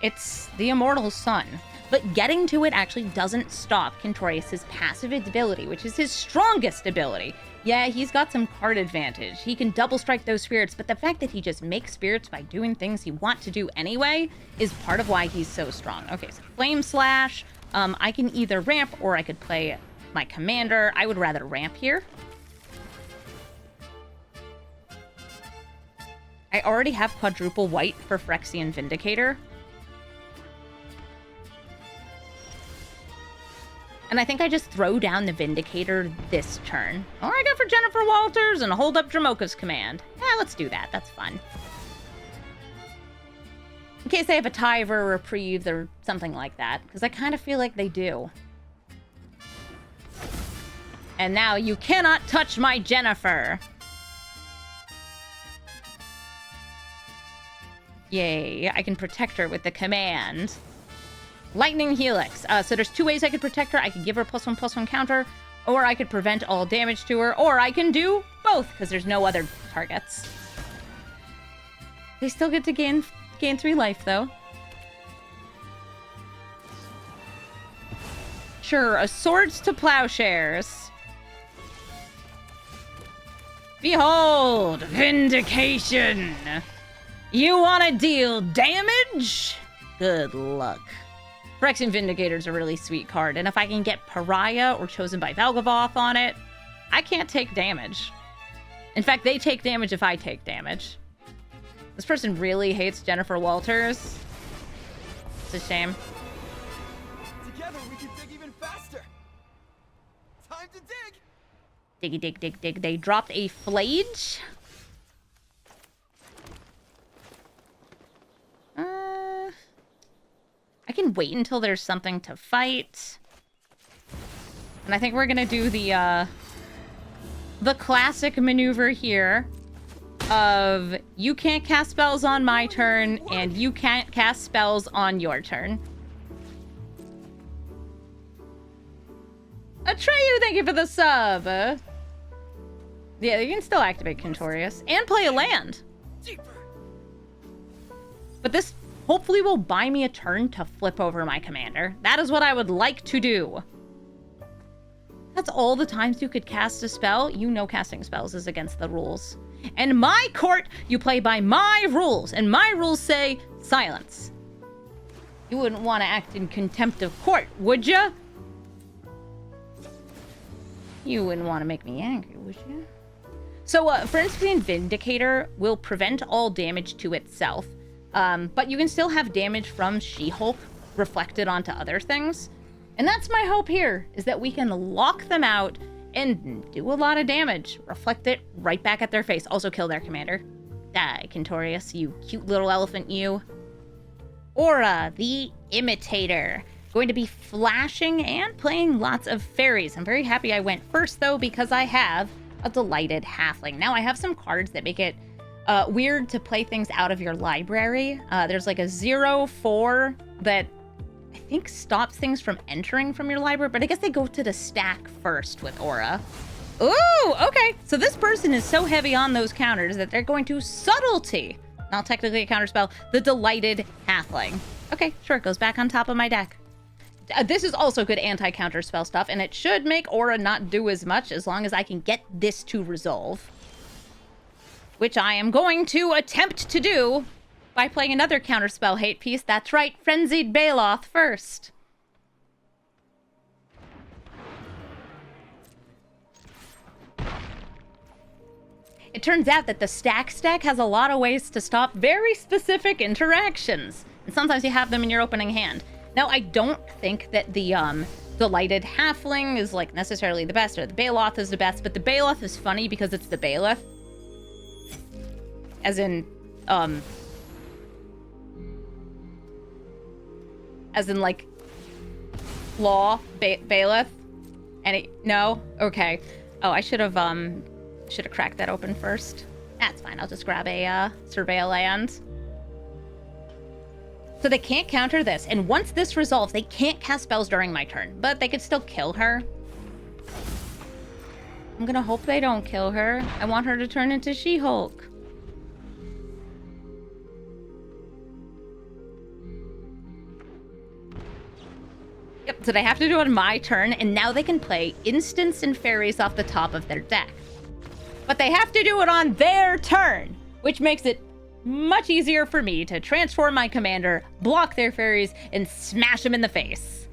It's the Immortal Sun. But getting to it actually doesn't stop Quintorius's passive ability, which is his strongest ability. Yeah, he's got some card advantage. He can double strike those spirits, but the fact that he just makes spirits by doing things he wants to do anyway is part of why he's so strong. Okay, so Flame Slash. I can either ramp or I could play my commander. I would rather ramp here. I already have quadruple white for Phyrexian Vindicator. And I think I just throw down the Vindicator this turn. Or I go for Jennifer Walters and hold up Dramoka's command. Yeah, let's do that. That's fun. In case they have a Tithe or a Reprieve or something like that. Because I kind of feel like they do. And now you cannot touch my Jennifer. Yay, I can protect her with the command. Lightning Helix. So there's 2 ways I could protect her. I could give her +1/+1 counter, or I could prevent all damage to her, or I can do both, because there's no other targets. They still get to gain 3 life, though. Sure, a swords to plowshares. Behold, vindication. You want to deal damage? Good luck. Phyrexian Vindicator's a really sweet card, and if I can get Pariah or Chosen by Valgavoth on it, I can't take damage. In fact, they take damage if I take damage. This person really hates Jennifer Walters. It's a shame. Together we can dig even faster. Time to dig. Diggy dig dig dig. They dropped a Flage. I can wait until there's something to fight. And I think we're gonna do the classic maneuver here of you can't cast spells on my turn and you can't cast spells on your turn. Atreyu, thank you for the sub. Yeah, you can still activate Quintorius and play a land. But this hopefully will buy me a turn to flip over my commander. That is what I would like to do. That's all the times you could cast a spell. You know casting spells is against the rules. And my court, you play by my rules. And my rules say silence. You wouldn't want to act in contempt of court, would ya? You wouldn't want to make me angry, would you? So, Phyrexian Vindicator will prevent all damage to itself. But you can still have damage from She-Hulk reflected onto other things. And that's my hope here, is that we can lock them out and do a lot of damage. Reflect it right back at their face. Also kill their commander. Die, Quintorius, you cute little elephant, you. Aura, the Imitator. Going to be flashing and playing lots of fairies. I'm very happy I went first, though, because I have a Delighted Halfling. Now, I have some cards that make it weird to play things out of your library. There's like a 0/4 that I think stops things from entering from your library, but I guess they go to the stack first with Aura. Ooh, okay. So this person is so heavy on those counters that they're going to Subtlety. Not technically a counterspell. The Delighted Halfling. Okay, sure, it goes back on top of my deck. This is also good anti-counter spell stuff, and it should make Aura not do as much as long as I can get this to resolve. Which I am going to attempt to do by playing another counterspell hate piece. That's right, Frenzied Baloth first. It turns out that the stack has a lot of ways to stop very specific interactions. And sometimes you have them in your opening hand. Now, I don't think that the Delighted Halfling is like necessarily the best, or the Baloth is the best, but the Baloth is funny because it's the Bailiff. As in like law bailiff. No? Okay. Oh, I should have cracked that open first. That's fine. I'll just grab a Surveil Land. So they can't counter this, and once this resolves, they can't cast spells during my turn, but they could still kill her. I'm gonna hope they don't kill her. I want her to turn into She-Hulk. Yep, so they have to do it on my turn, and now they can play instants and fairies off the top of their deck. But they have to do it on their turn, which makes it much easier for me to transform my commander, block their fairies, and smash them in the face.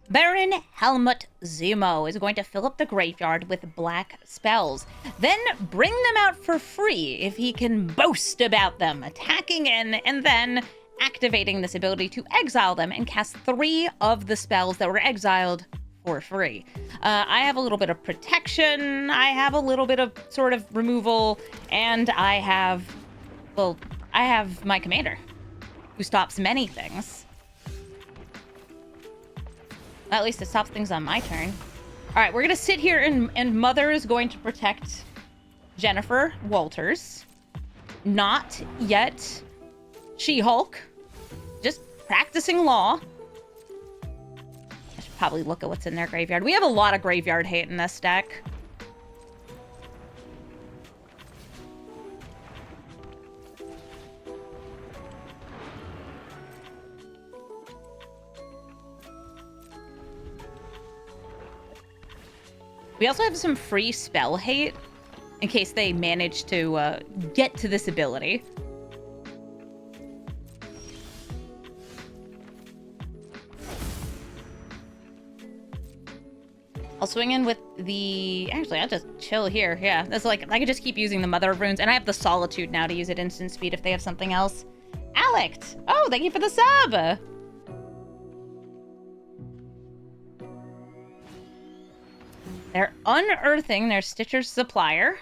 Baron Helmut Zemo is going to fill up the graveyard with black spells, then bring them out for free if he can boast about them, attacking in, and then activating this ability to exile them and cast 3 of the spells that were exiled for free. I have a little bit of protection, I have a little bit of sort of removal, and I have my commander, who stops many things. Well, at least it stops things on my turn. All right, we're gonna sit here and Mother is going to protect Jennifer Walters. Not yet She-Hulk. Just practicing law. I should probably look at what's in their graveyard. We have a lot of graveyard hate in this deck. We also have some free spell hate in case they manage to get to this ability. I'll swing in with the... Actually, I'll just chill here. Yeah, that's like... I could just keep using the Mother of Runes. And I have the Solitude now to use at instant speed if they have something else. Alect! Oh, thank you for the sub! They're unearthing their Stitcher's Supplier.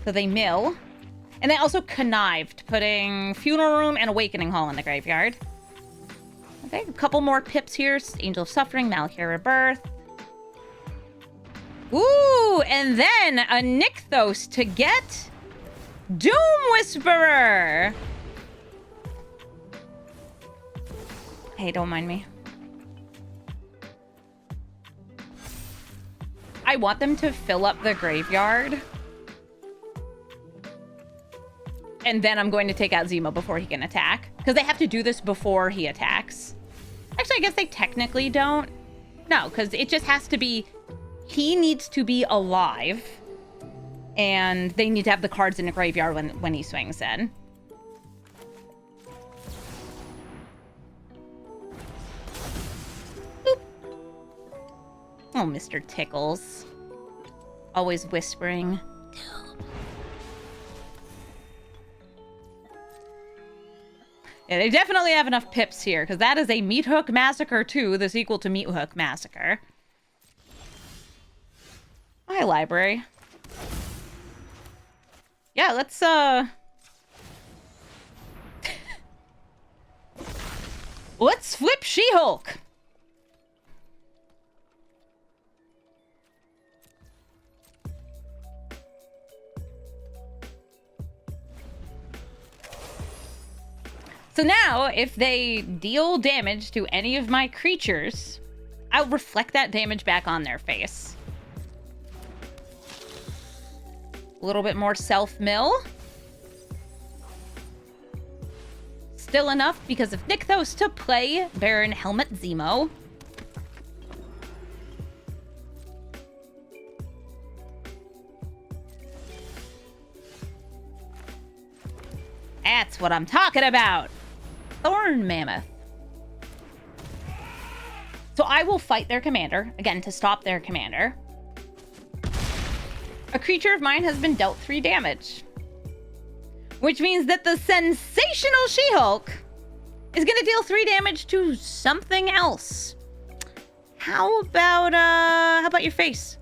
So they mill. And they also connived, putting Funeral Room and Awakening Hall in the graveyard. Okay, a couple more pips here. Angel of Suffering, Malachir Rebirth. Ooh, and then a Nykthos to get Doom Whisperer. Hey, don't mind me. I want them to fill up the graveyard. And then I'm going to take out Zemo before he can attack. Because they have to do this before he attacks. Actually, I guess they technically don't. No, because it just has to be... He needs to be alive. And they need to have the cards in the graveyard when he swings in. Boop. Oh, Mr. Tickles. Always whispering. Yeah, they definitely have enough pips here, because that is a Meat Hook Massacre 2, the sequel to Meat Hook Massacre. Hi, library. Yeah, let's, let's flip She-Hulk! So now, if they deal damage to any of my creatures, I'll reflect that damage back on their face. A little bit more self-mill. Still enough because of Nykthos to play Baron Helmet Zemo. That's what I'm talking about. Thorn Mammoth. So I will fight their commander, again, to stop their commander. A creature of mine has been dealt 3 damage. Which means that the Sensational She-Hulk is going to deal 3 damage to something else. How about your face?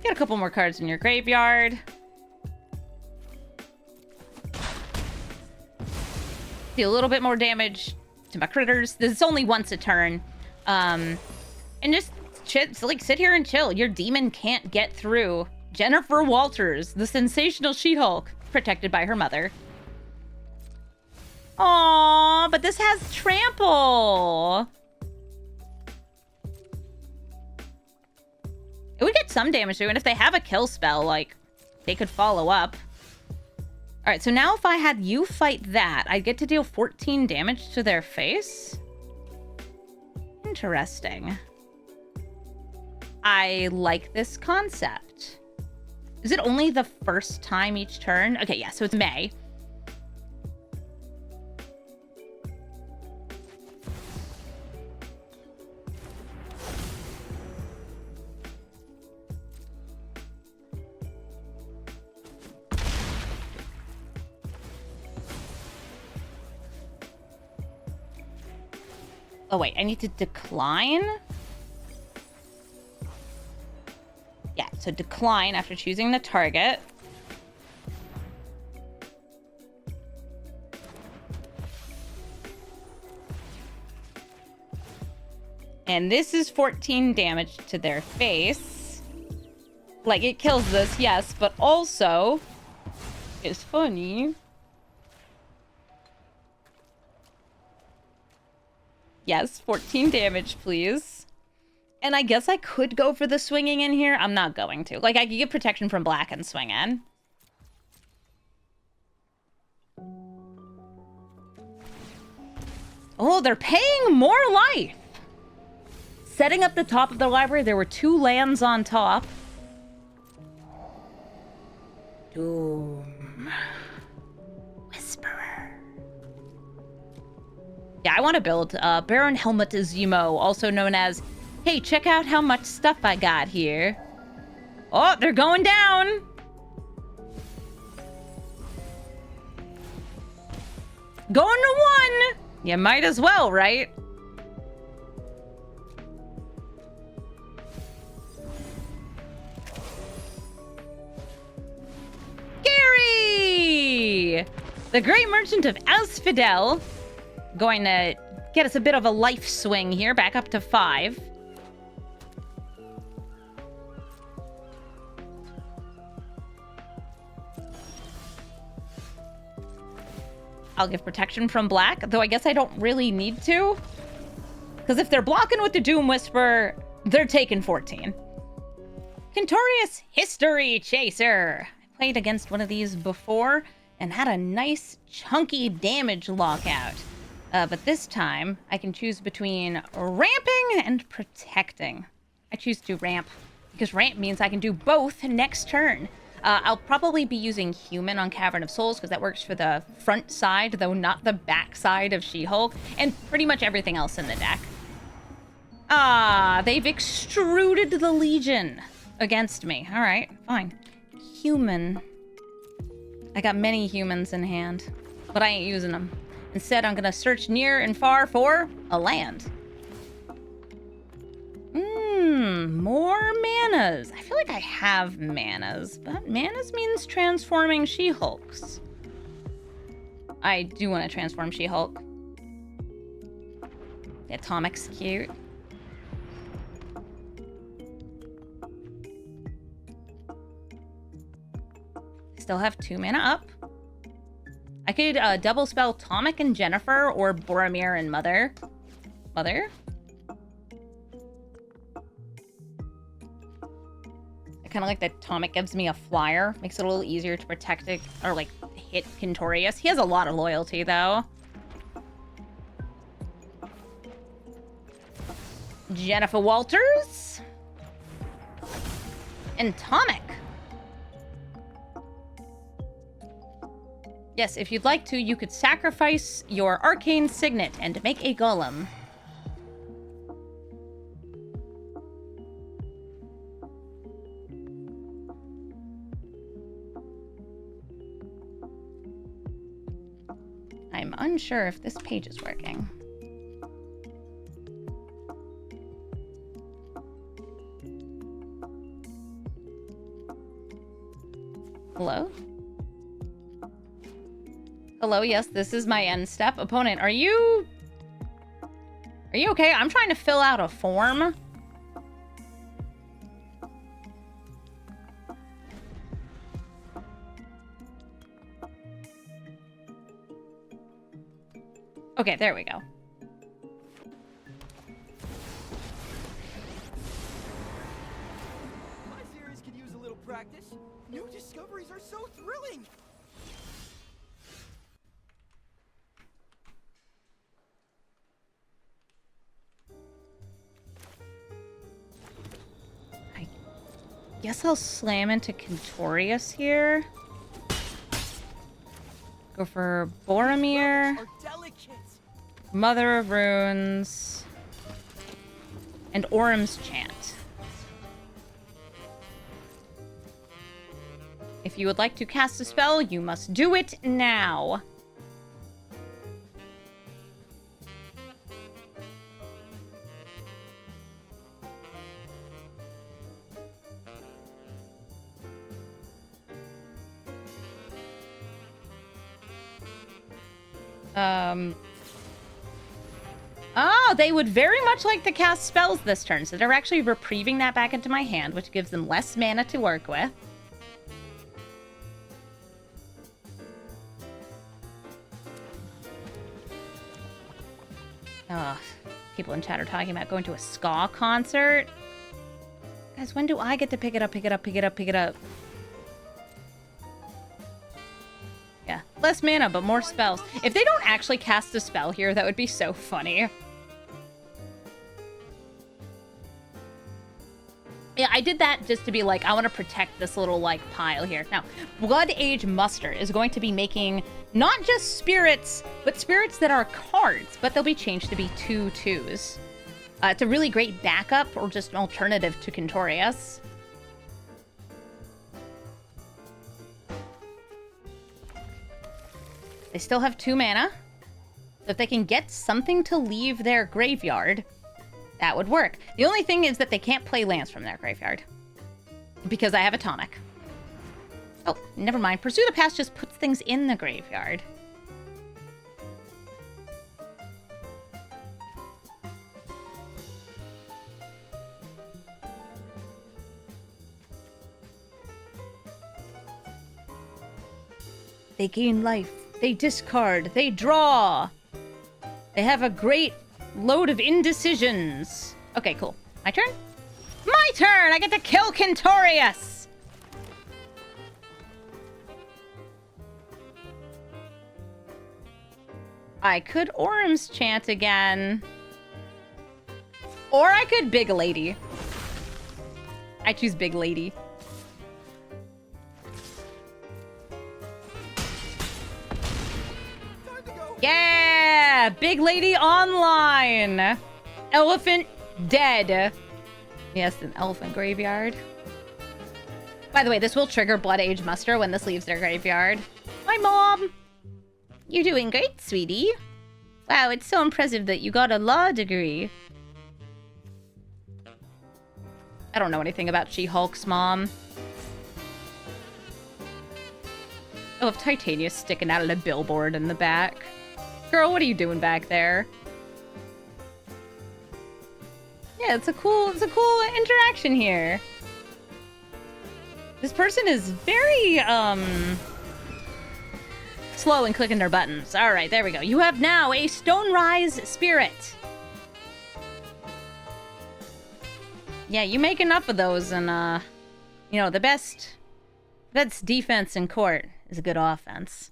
Get a couple more cards in your graveyard. Do a little bit more damage to my critters. This is only once a turn. And just sit here and chill. Your demon can't get through. Jennifer Walters, the Sensational She-Hulk, protected by her mother. Aww, but this has trample. It would get some damage to it. And if they have a kill spell, like, they could follow up. All right, so now if I had you fight that, I'd get to deal 14 damage to their face. Interesting. I like this concept. Is it only the first time each turn? Okay, yeah, so it's May. Oh, wait, I need to decline? Yeah, so decline after choosing the target. And this is 14 damage to their face. Like, it kills this, yes, but also it's funny. Yes, 14 damage, please. And I guess I could go for the swinging in here. I'm not going to. Like, I could get protection from black and swing in. Oh, they're paying more life. Setting up the top of the library, there were 2 lands on top. Doom. Whisperer. Yeah, I want to build Baron Helmut Zemo, also known as, hey, check out how much stuff I got here. Oh, they're going down. Going to 1. You might as well, right? Gary! The Great Merchant of Asphodel. Going to get us a bit of a life swing here, back up to 5. I'll give protection from black, though I guess I don't really need to. Because if they're blocking with the Doom Whisper, they're taking 14. Quintorius History Chaser. I played against one of these before and had a nice chunky damage lockout. But this time, I can choose between ramping and protecting. I choose to ramp, because ramp means I can do both next turn. I'll probably be using Human on Cavern of Souls, because that works for the front side, though not the back side of She-Hulk, and pretty much everything else in the deck. Ah, they've extruded the Legion against me. All right, fine. Human. I got many humans in hand, but I ain't using them. Instead, I'm gonna search near and far for a land. More manas. I feel like I have manas, but manas means transforming She-Hulks. I do want to transform She-Hulk. The Atomic's cute. Still have 2 mana up. I could double spell Tomic and Jennifer, or Boromir and Mother. Mother? I kind of like that Tomic gives me a flyer. Makes it a little easier to protect it, or like hit Quintorius. He has a lot of loyalty though. Jennifer Walters. And Tomic. Yes, if you'd like to, you could sacrifice your arcane signet and make a golem. I'm unsure if this page is working. Hello? Hello, yes, this is my end step. Opponent, are you okay? I'm trying to fill out a form. Okay, there we go. My series could use a little practice. New discoveries are so thrilling. Guess I'll slam into Quintorius here. Go for Boromir, Mother of Runes, and Orm's Chant. If you would like to cast a spell, you must do it now. Oh, they would very much like to cast spells this turn, so they're actually reprieving that back into my hand, which gives them less mana to work with. Ugh. People in chat are talking about going to a ska concert. Guys, when do I get to pick it up, pick it up, pick it up, pick it up? Yeah, less mana, but more spells. If they don't actually cast a spell here, that would be so funny. Yeah, I did that just to be like, I want to protect this little, like, pile here. Now, Blood Age Muster is going to be making not just spirits, but spirits that are cards, but they'll be changed to be 2/2s. It's a really great backup or just an alternative to Quintorius. They still have 2 mana. So if they can get something to leave their graveyard, that would work. The only thing is that they can't play lands from their graveyard. Because I have Atomic. Oh, never mind. Pursue the Past just puts things in the graveyard. They gain life. They discard. They draw. They have a great load of indecisions. Okay, cool. My turn? My turn! I get to kill Quintorius! I could Orm's Chant again. Or I could Big Lady. I choose Big Lady. Yeah! Big Lady Online! Elephant dead. Yes, an elephant graveyard. By the way, this will trigger Blood Age Muster when this leaves their graveyard. Hi, Mom! You're doing great, sweetie. Wow, it's so impressive that you got a law degree. I don't know anything about She-Hulk's mom. Oh, if Titania's sticking out of a billboard in the back. Girl, what are you doing back there? Yeah, it's a cool interaction here. This person is very, slow in clicking their buttons. All right, there we go. You have now a Stonerise Spirit. Yeah, you make enough of those and, you know, the best defense in court is a good offense.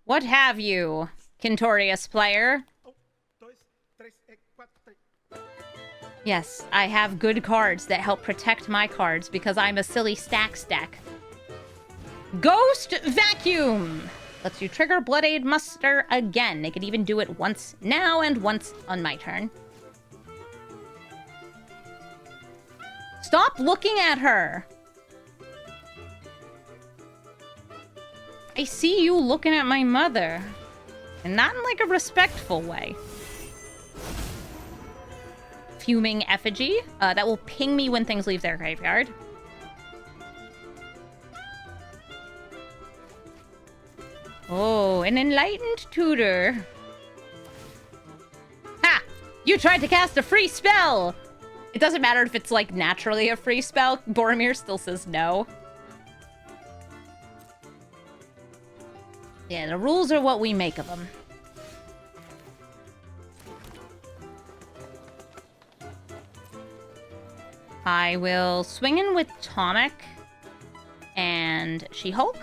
What have you, Quintorius player? Yes, I have good cards that help protect my cards because I'm a silly stack. Ghost Vacuum! Lets you trigger Blood Aid Muster again. They could even do it once now and once on my turn. Stop looking at her! I see you looking at my mother. And not in, like, a respectful way. Fuming Effigy. That will ping me when things leave their graveyard. Oh, an Enlightened Tutor. Ha! You tried to cast a free spell! It doesn't matter if it's, like, naturally a free spell. Boromir still says no. Yeah, the rules are what we make of them. I will swing in with Atomic and She-Hulk.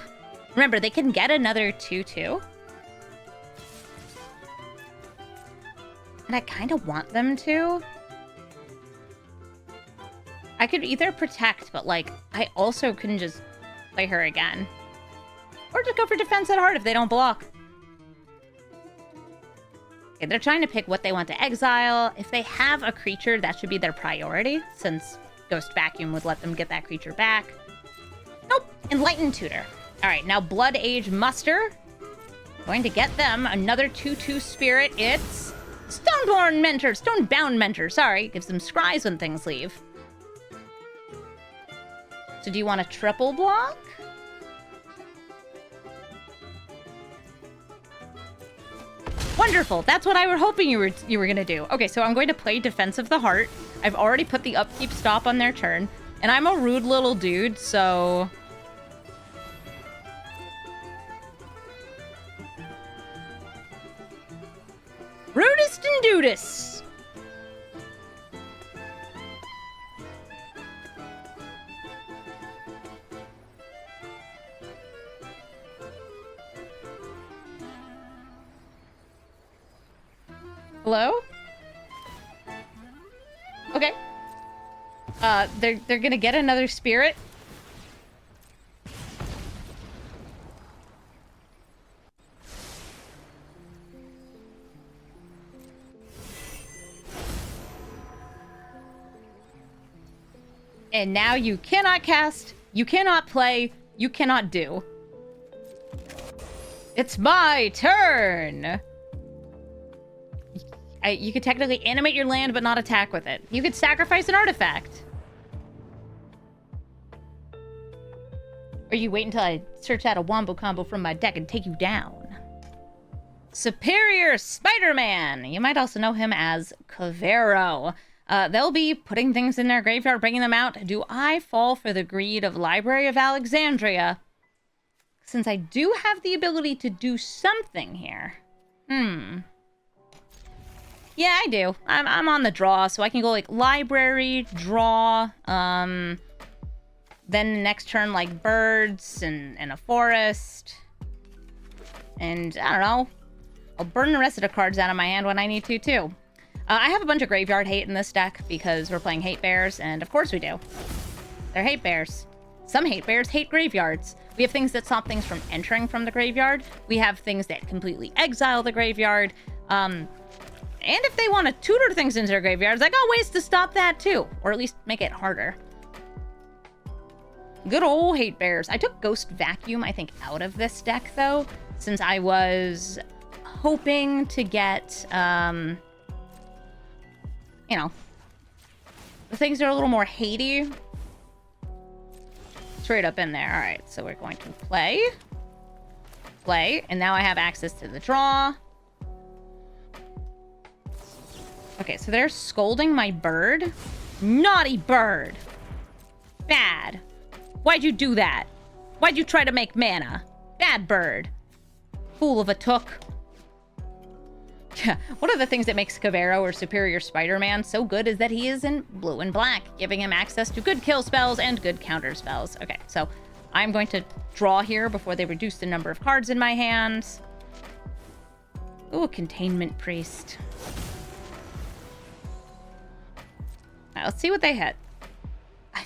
Remember, they can get another 2/2. And I kind of want them to. I could either protect, but, like, I also can just play her again. Or just go for defense at heart if they don't block. Okay, they're trying to pick what they want to exile. If they have a creature, that should be their priority, since Ghost Vacuum would let them get that creature back. Nope, Enlightened Tutor. All right, now Blood Age Muster. Going to get them another 2/2 spirit. It's Stonebound Mentor, sorry. Gives them scries when things leave. So do you want a triple block? Wonderful. That's what I were hoping you were gonna do. Okay, so I'm going to play Defense of the Heart. I've already put the upkeep stop on their turn, and I'm a rude little dude, so twist and do this. Hello? Okay. They're gonna get another spirit. And now you cannot cast, you cannot play, you cannot do. It's my turn! You could technically animate your land, but not attack with it. You could sacrifice an artifact. Or you wait until I search out a wombo combo from my deck and take you down. Superior Spider-Man! You might also know him as Cavero. They'll be putting things in their graveyard, bringing them out. Do I fall for the greed of Library of Alexandria? Since I do have the ability to do something here. Yeah, I do. I'm on the draw, so I can go like library, draw, then next turn like birds and a forest. And I don't know. I'll burn the rest of the cards out of my hand when I need to too. I have a bunch of graveyard hate in this deck because we're playing hate bears, and of course we do. They're hate bears. Some hate bears hate graveyards. We have things that stop things from entering from the graveyard. We have things that completely exile the graveyard. And if they want to tutor things into their graveyards, I got ways to stop that too. Or at least make it harder. Good old hate bears. I took Ghost Vacuum, I think, out of this deck, though, since I was hoping to get, you know, the things that are a little more hatey. Straight up in there. All right, so we're going to play, and now I have access to the draw. Okay, so they're scolding my bird. Naughty bird. Bad. Why'd you do that? Why'd you try to make mana? Bad bird. Fool of a took. Yeah, one of the things that makes Cavero or Superior Spider-Man so good is that he is in blue and black, giving him access to good kill spells and good counter spells. Okay, so I'm going to draw here before they reduce the number of cards in my hands. Ooh, Containment Priest. All right, let's see what they hit. I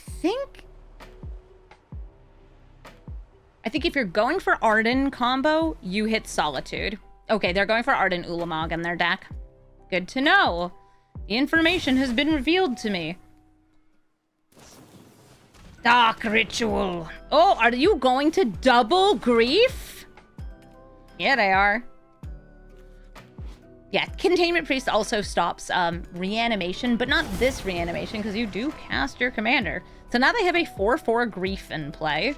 think if you're going for Arden combo, you hit Solitude. Okay, they're going for Arden Ulamog in their deck. Good to know. The information has been revealed to me. Dark Ritual. Oh, are you going to double grief? Yeah, they are. Yeah, Containment Priest also stops reanimation, but not this reanimation, because you do cast your commander. So now they have a 4/4 grief in play.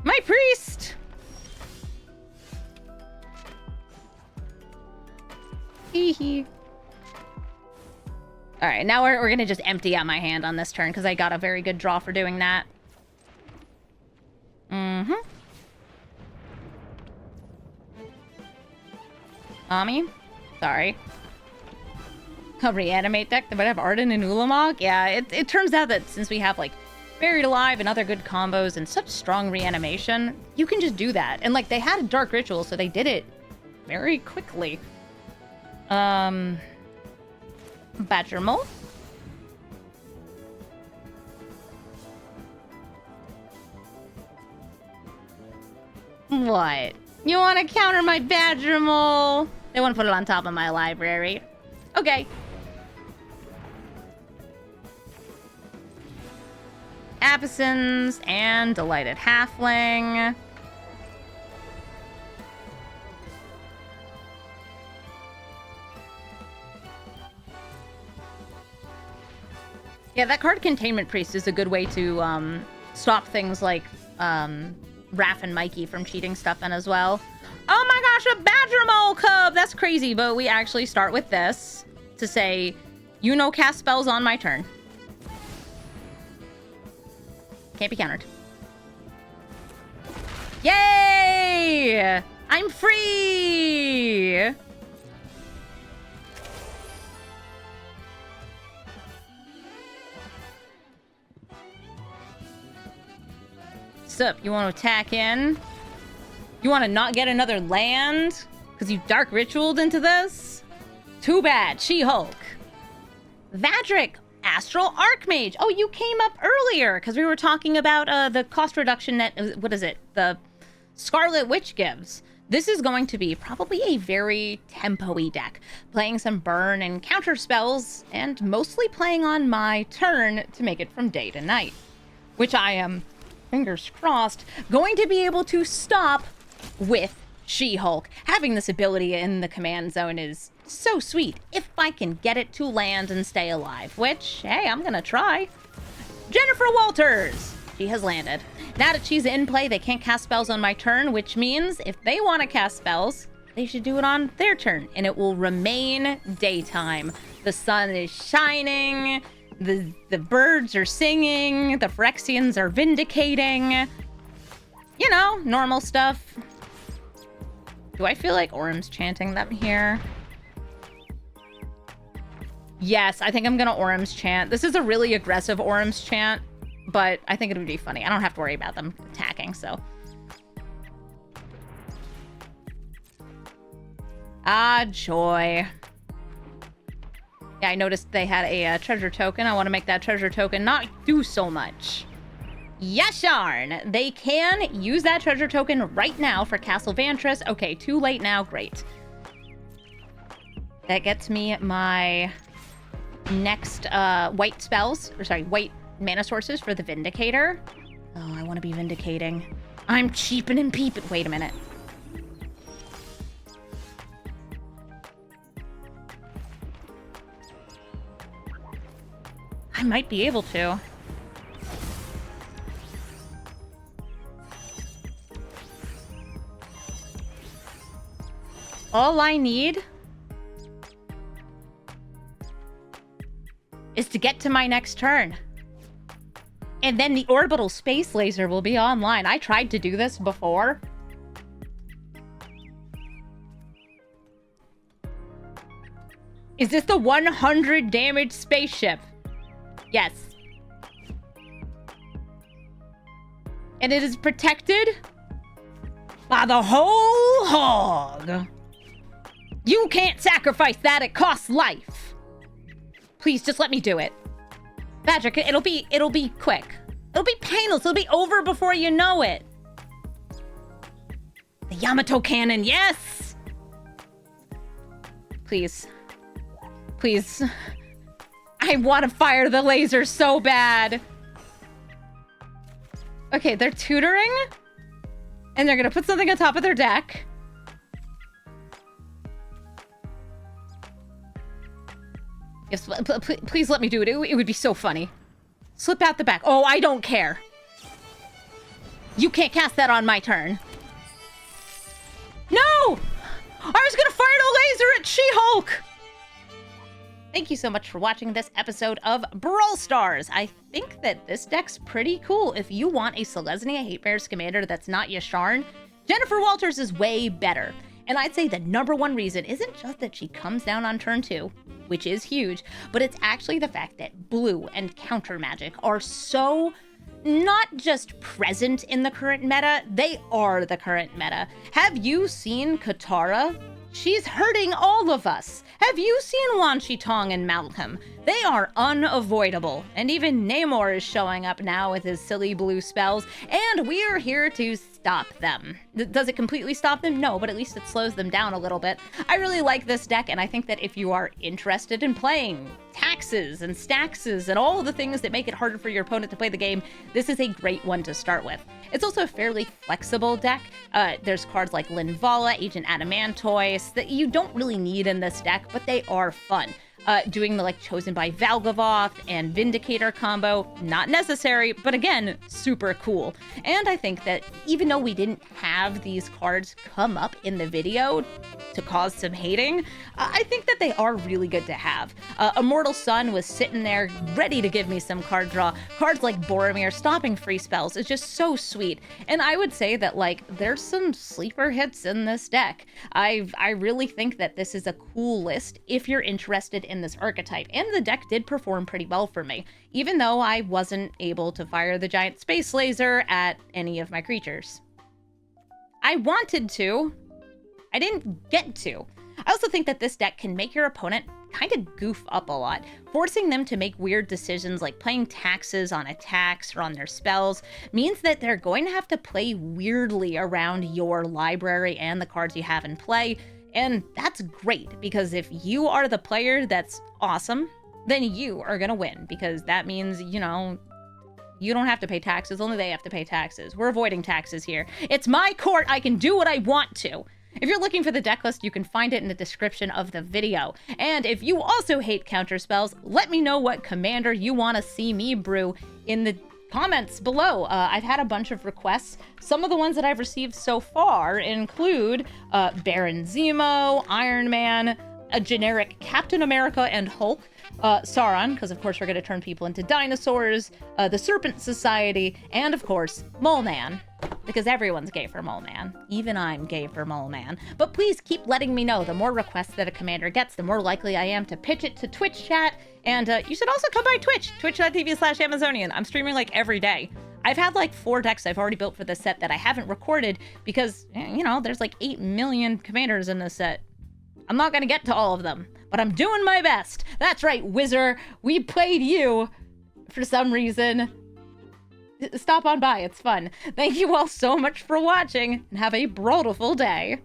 My priest! Hee. Alright, now we're gonna just empty out my hand on this turn, because I got a very good draw for doing that. Mommy? Sorry. A reanimate deck that would have Arden and Ulamog? Yeah, it turns out that since we have, like, Buried Alive and other good combos and such strong reanimation, you can just do that. And, like, they had a Dark Ritual, so they did it very quickly. Badgermole? What? You want to counter my Badgermole? They want to put it on top of my library. Okay. Apissins and Delighted Halfling. Yeah, that card Containment Priest is a good way to stop things like Raph and Mikey from cheating stuff in as well. Oh my gosh, a Badgermole Cub! That's crazy, but we actually start with this to say, you know, cast spells on my turn. Can't be countered. Yay! I'm free! Sup, you want to attack in? You want to not get another land? Because you Dark Ritualed into this? Too bad, She-Hulk. Vadric, Astral Archmage. Oh, you came up earlier because we were talking about the cost reduction that, what is it? The Scarlet Witch gives. This is going to be probably a very tempo-y deck, playing some burn and counter spells, and mostly playing on my turn to make it from day to night, which I am, fingers crossed, going to be able to stop with She-Hulk. Having this ability in the command zone is so sweet if I can get it to land and stay alive, which, hey, I'm gonna try. Jennifer Walters! She has landed. Now that she's in play, they can't cast spells on my turn, which means if they want to cast spells, they should do it on their turn, and it will remain daytime. The sun is shining, the birds are singing, the Phyrexians are vindicating. You know, normal stuff. Do I feel like Orym's chanting them here? Yes, I think I'm gonna Orym's chant. This is a really aggressive Orym's chant, but I think it would be funny. I don't have to worry about them attacking, so. Ah, joy. Yeah, I noticed they had a treasure token. I want to make that treasure token not do so much. Yasharn! They can use that treasure token right now for Castle Vantress. Okay, too late now. Great. That gets me my next white spells, or sorry, white mana sources for the Vindicator. Oh, I want to be vindicating. I'm cheaping and peeping. Wait a minute. I might be able to. All I need is to get to my next turn. And then the orbital space laser will be online. I tried to do this before. Is this the 100 damage spaceship? Yes. And it is protected by the whole hog. You can't sacrifice that. It costs life. Please, just let me do it. Patrick, it'll be quick. It'll be painless. It'll be over before you know it. The Yamato cannon, yes! Please. Please. I want to fire the laser so bad. Okay, they're tutoring. And they're going to put something on top of their deck. Yes, please let me do it. It would be so funny. Slip out the back. Oh, I don't care. You can't cast that on my turn. No! I was gonna fire the laser at She-Hulk! Thank you so much for watching this episode of Brawl Stars. I think that this deck's pretty cool. If you want a Selesnya Hate Bears commander that's not Yasharn, Jennifer Walters is way better. And I'd say the number one reason isn't just that she comes down on turn 2, which is huge, but it's actually the fact that blue and counter magic are so not just present in the current meta, they are the current meta. Have you seen Katara? She's hurting all of us. Have you seen Wan Shi Tong and Malcolm? They are unavoidable. And even Namor is showing up now with his silly blue spells, and we are here to stop them. Does it completely stop them? No, but at least it slows them down a little bit. I really like this deck, and I think that if you are interested in playing taxes and staxes and all of the things that make it harder for your opponent to play the game, this is a great one to start with. It's also a fairly flexible deck. There's cards like Linvala, Agent Adamantoise that you don't really need in this deck, but they are fun. doing the like Chosen by Valgavoth and Vindicator combo, not necessary, but again, super cool. And I think that even though we didn't have these cards come up in the video to cause some hating, I think that they are really good to have. Immortal Sun was sitting there ready to give me some card draw. Cards like Boromir stopping free spells is just so sweet. And I would say that like there's some sleeper hits in this deck. I really think that this is a cool list if you're interested in this archetype, and the deck did perform pretty well for me, even though I wasn't able to fire the giant space laser at any of my creatures. I wanted to, I didn't get to. I also think that this deck can make your opponent kind of goof up a lot, forcing them to make weird decisions like playing taxes on attacks or on their spells means that they're going to have to play weirdly around your library and the cards you have in play. And that's great, because if you are the player that's awesome, then you are going to win, because that means, you know, you don't have to pay taxes, only they have to pay taxes. We're avoiding taxes here. It's my court, I can do what I want to. If you're looking for the deck list, you can find it in the description of the video. And if you also hate counter spells, let me know what commander you want to see me brew in the comments below. I've had a bunch of requests. Some of the ones that I've received so far include Baron Zemo, Iron Man, a generic Captain America and Hulk, Sauron, because of course we're going to turn people into dinosaurs, the Serpent Society, and of course, Mole Man. Because everyone's gay for Mole Man. Even I'm gay for Mole Man. But please keep letting me know. The more requests that a commander gets, the more likely I am to pitch it to Twitch chat. And you should also come by Twitch, twitch.tv/Amazonian. I'm streaming like every day. I've had like 4 decks I've already built for this set that I haven't recorded because, you know, there's like 8 million commanders in this set. I'm not going to get to all of them, but I'm doing my best. That's right, Wizard. We played you for some reason. Stop on by, it's fun. Thank you all so much for watching, and have a brawlful day.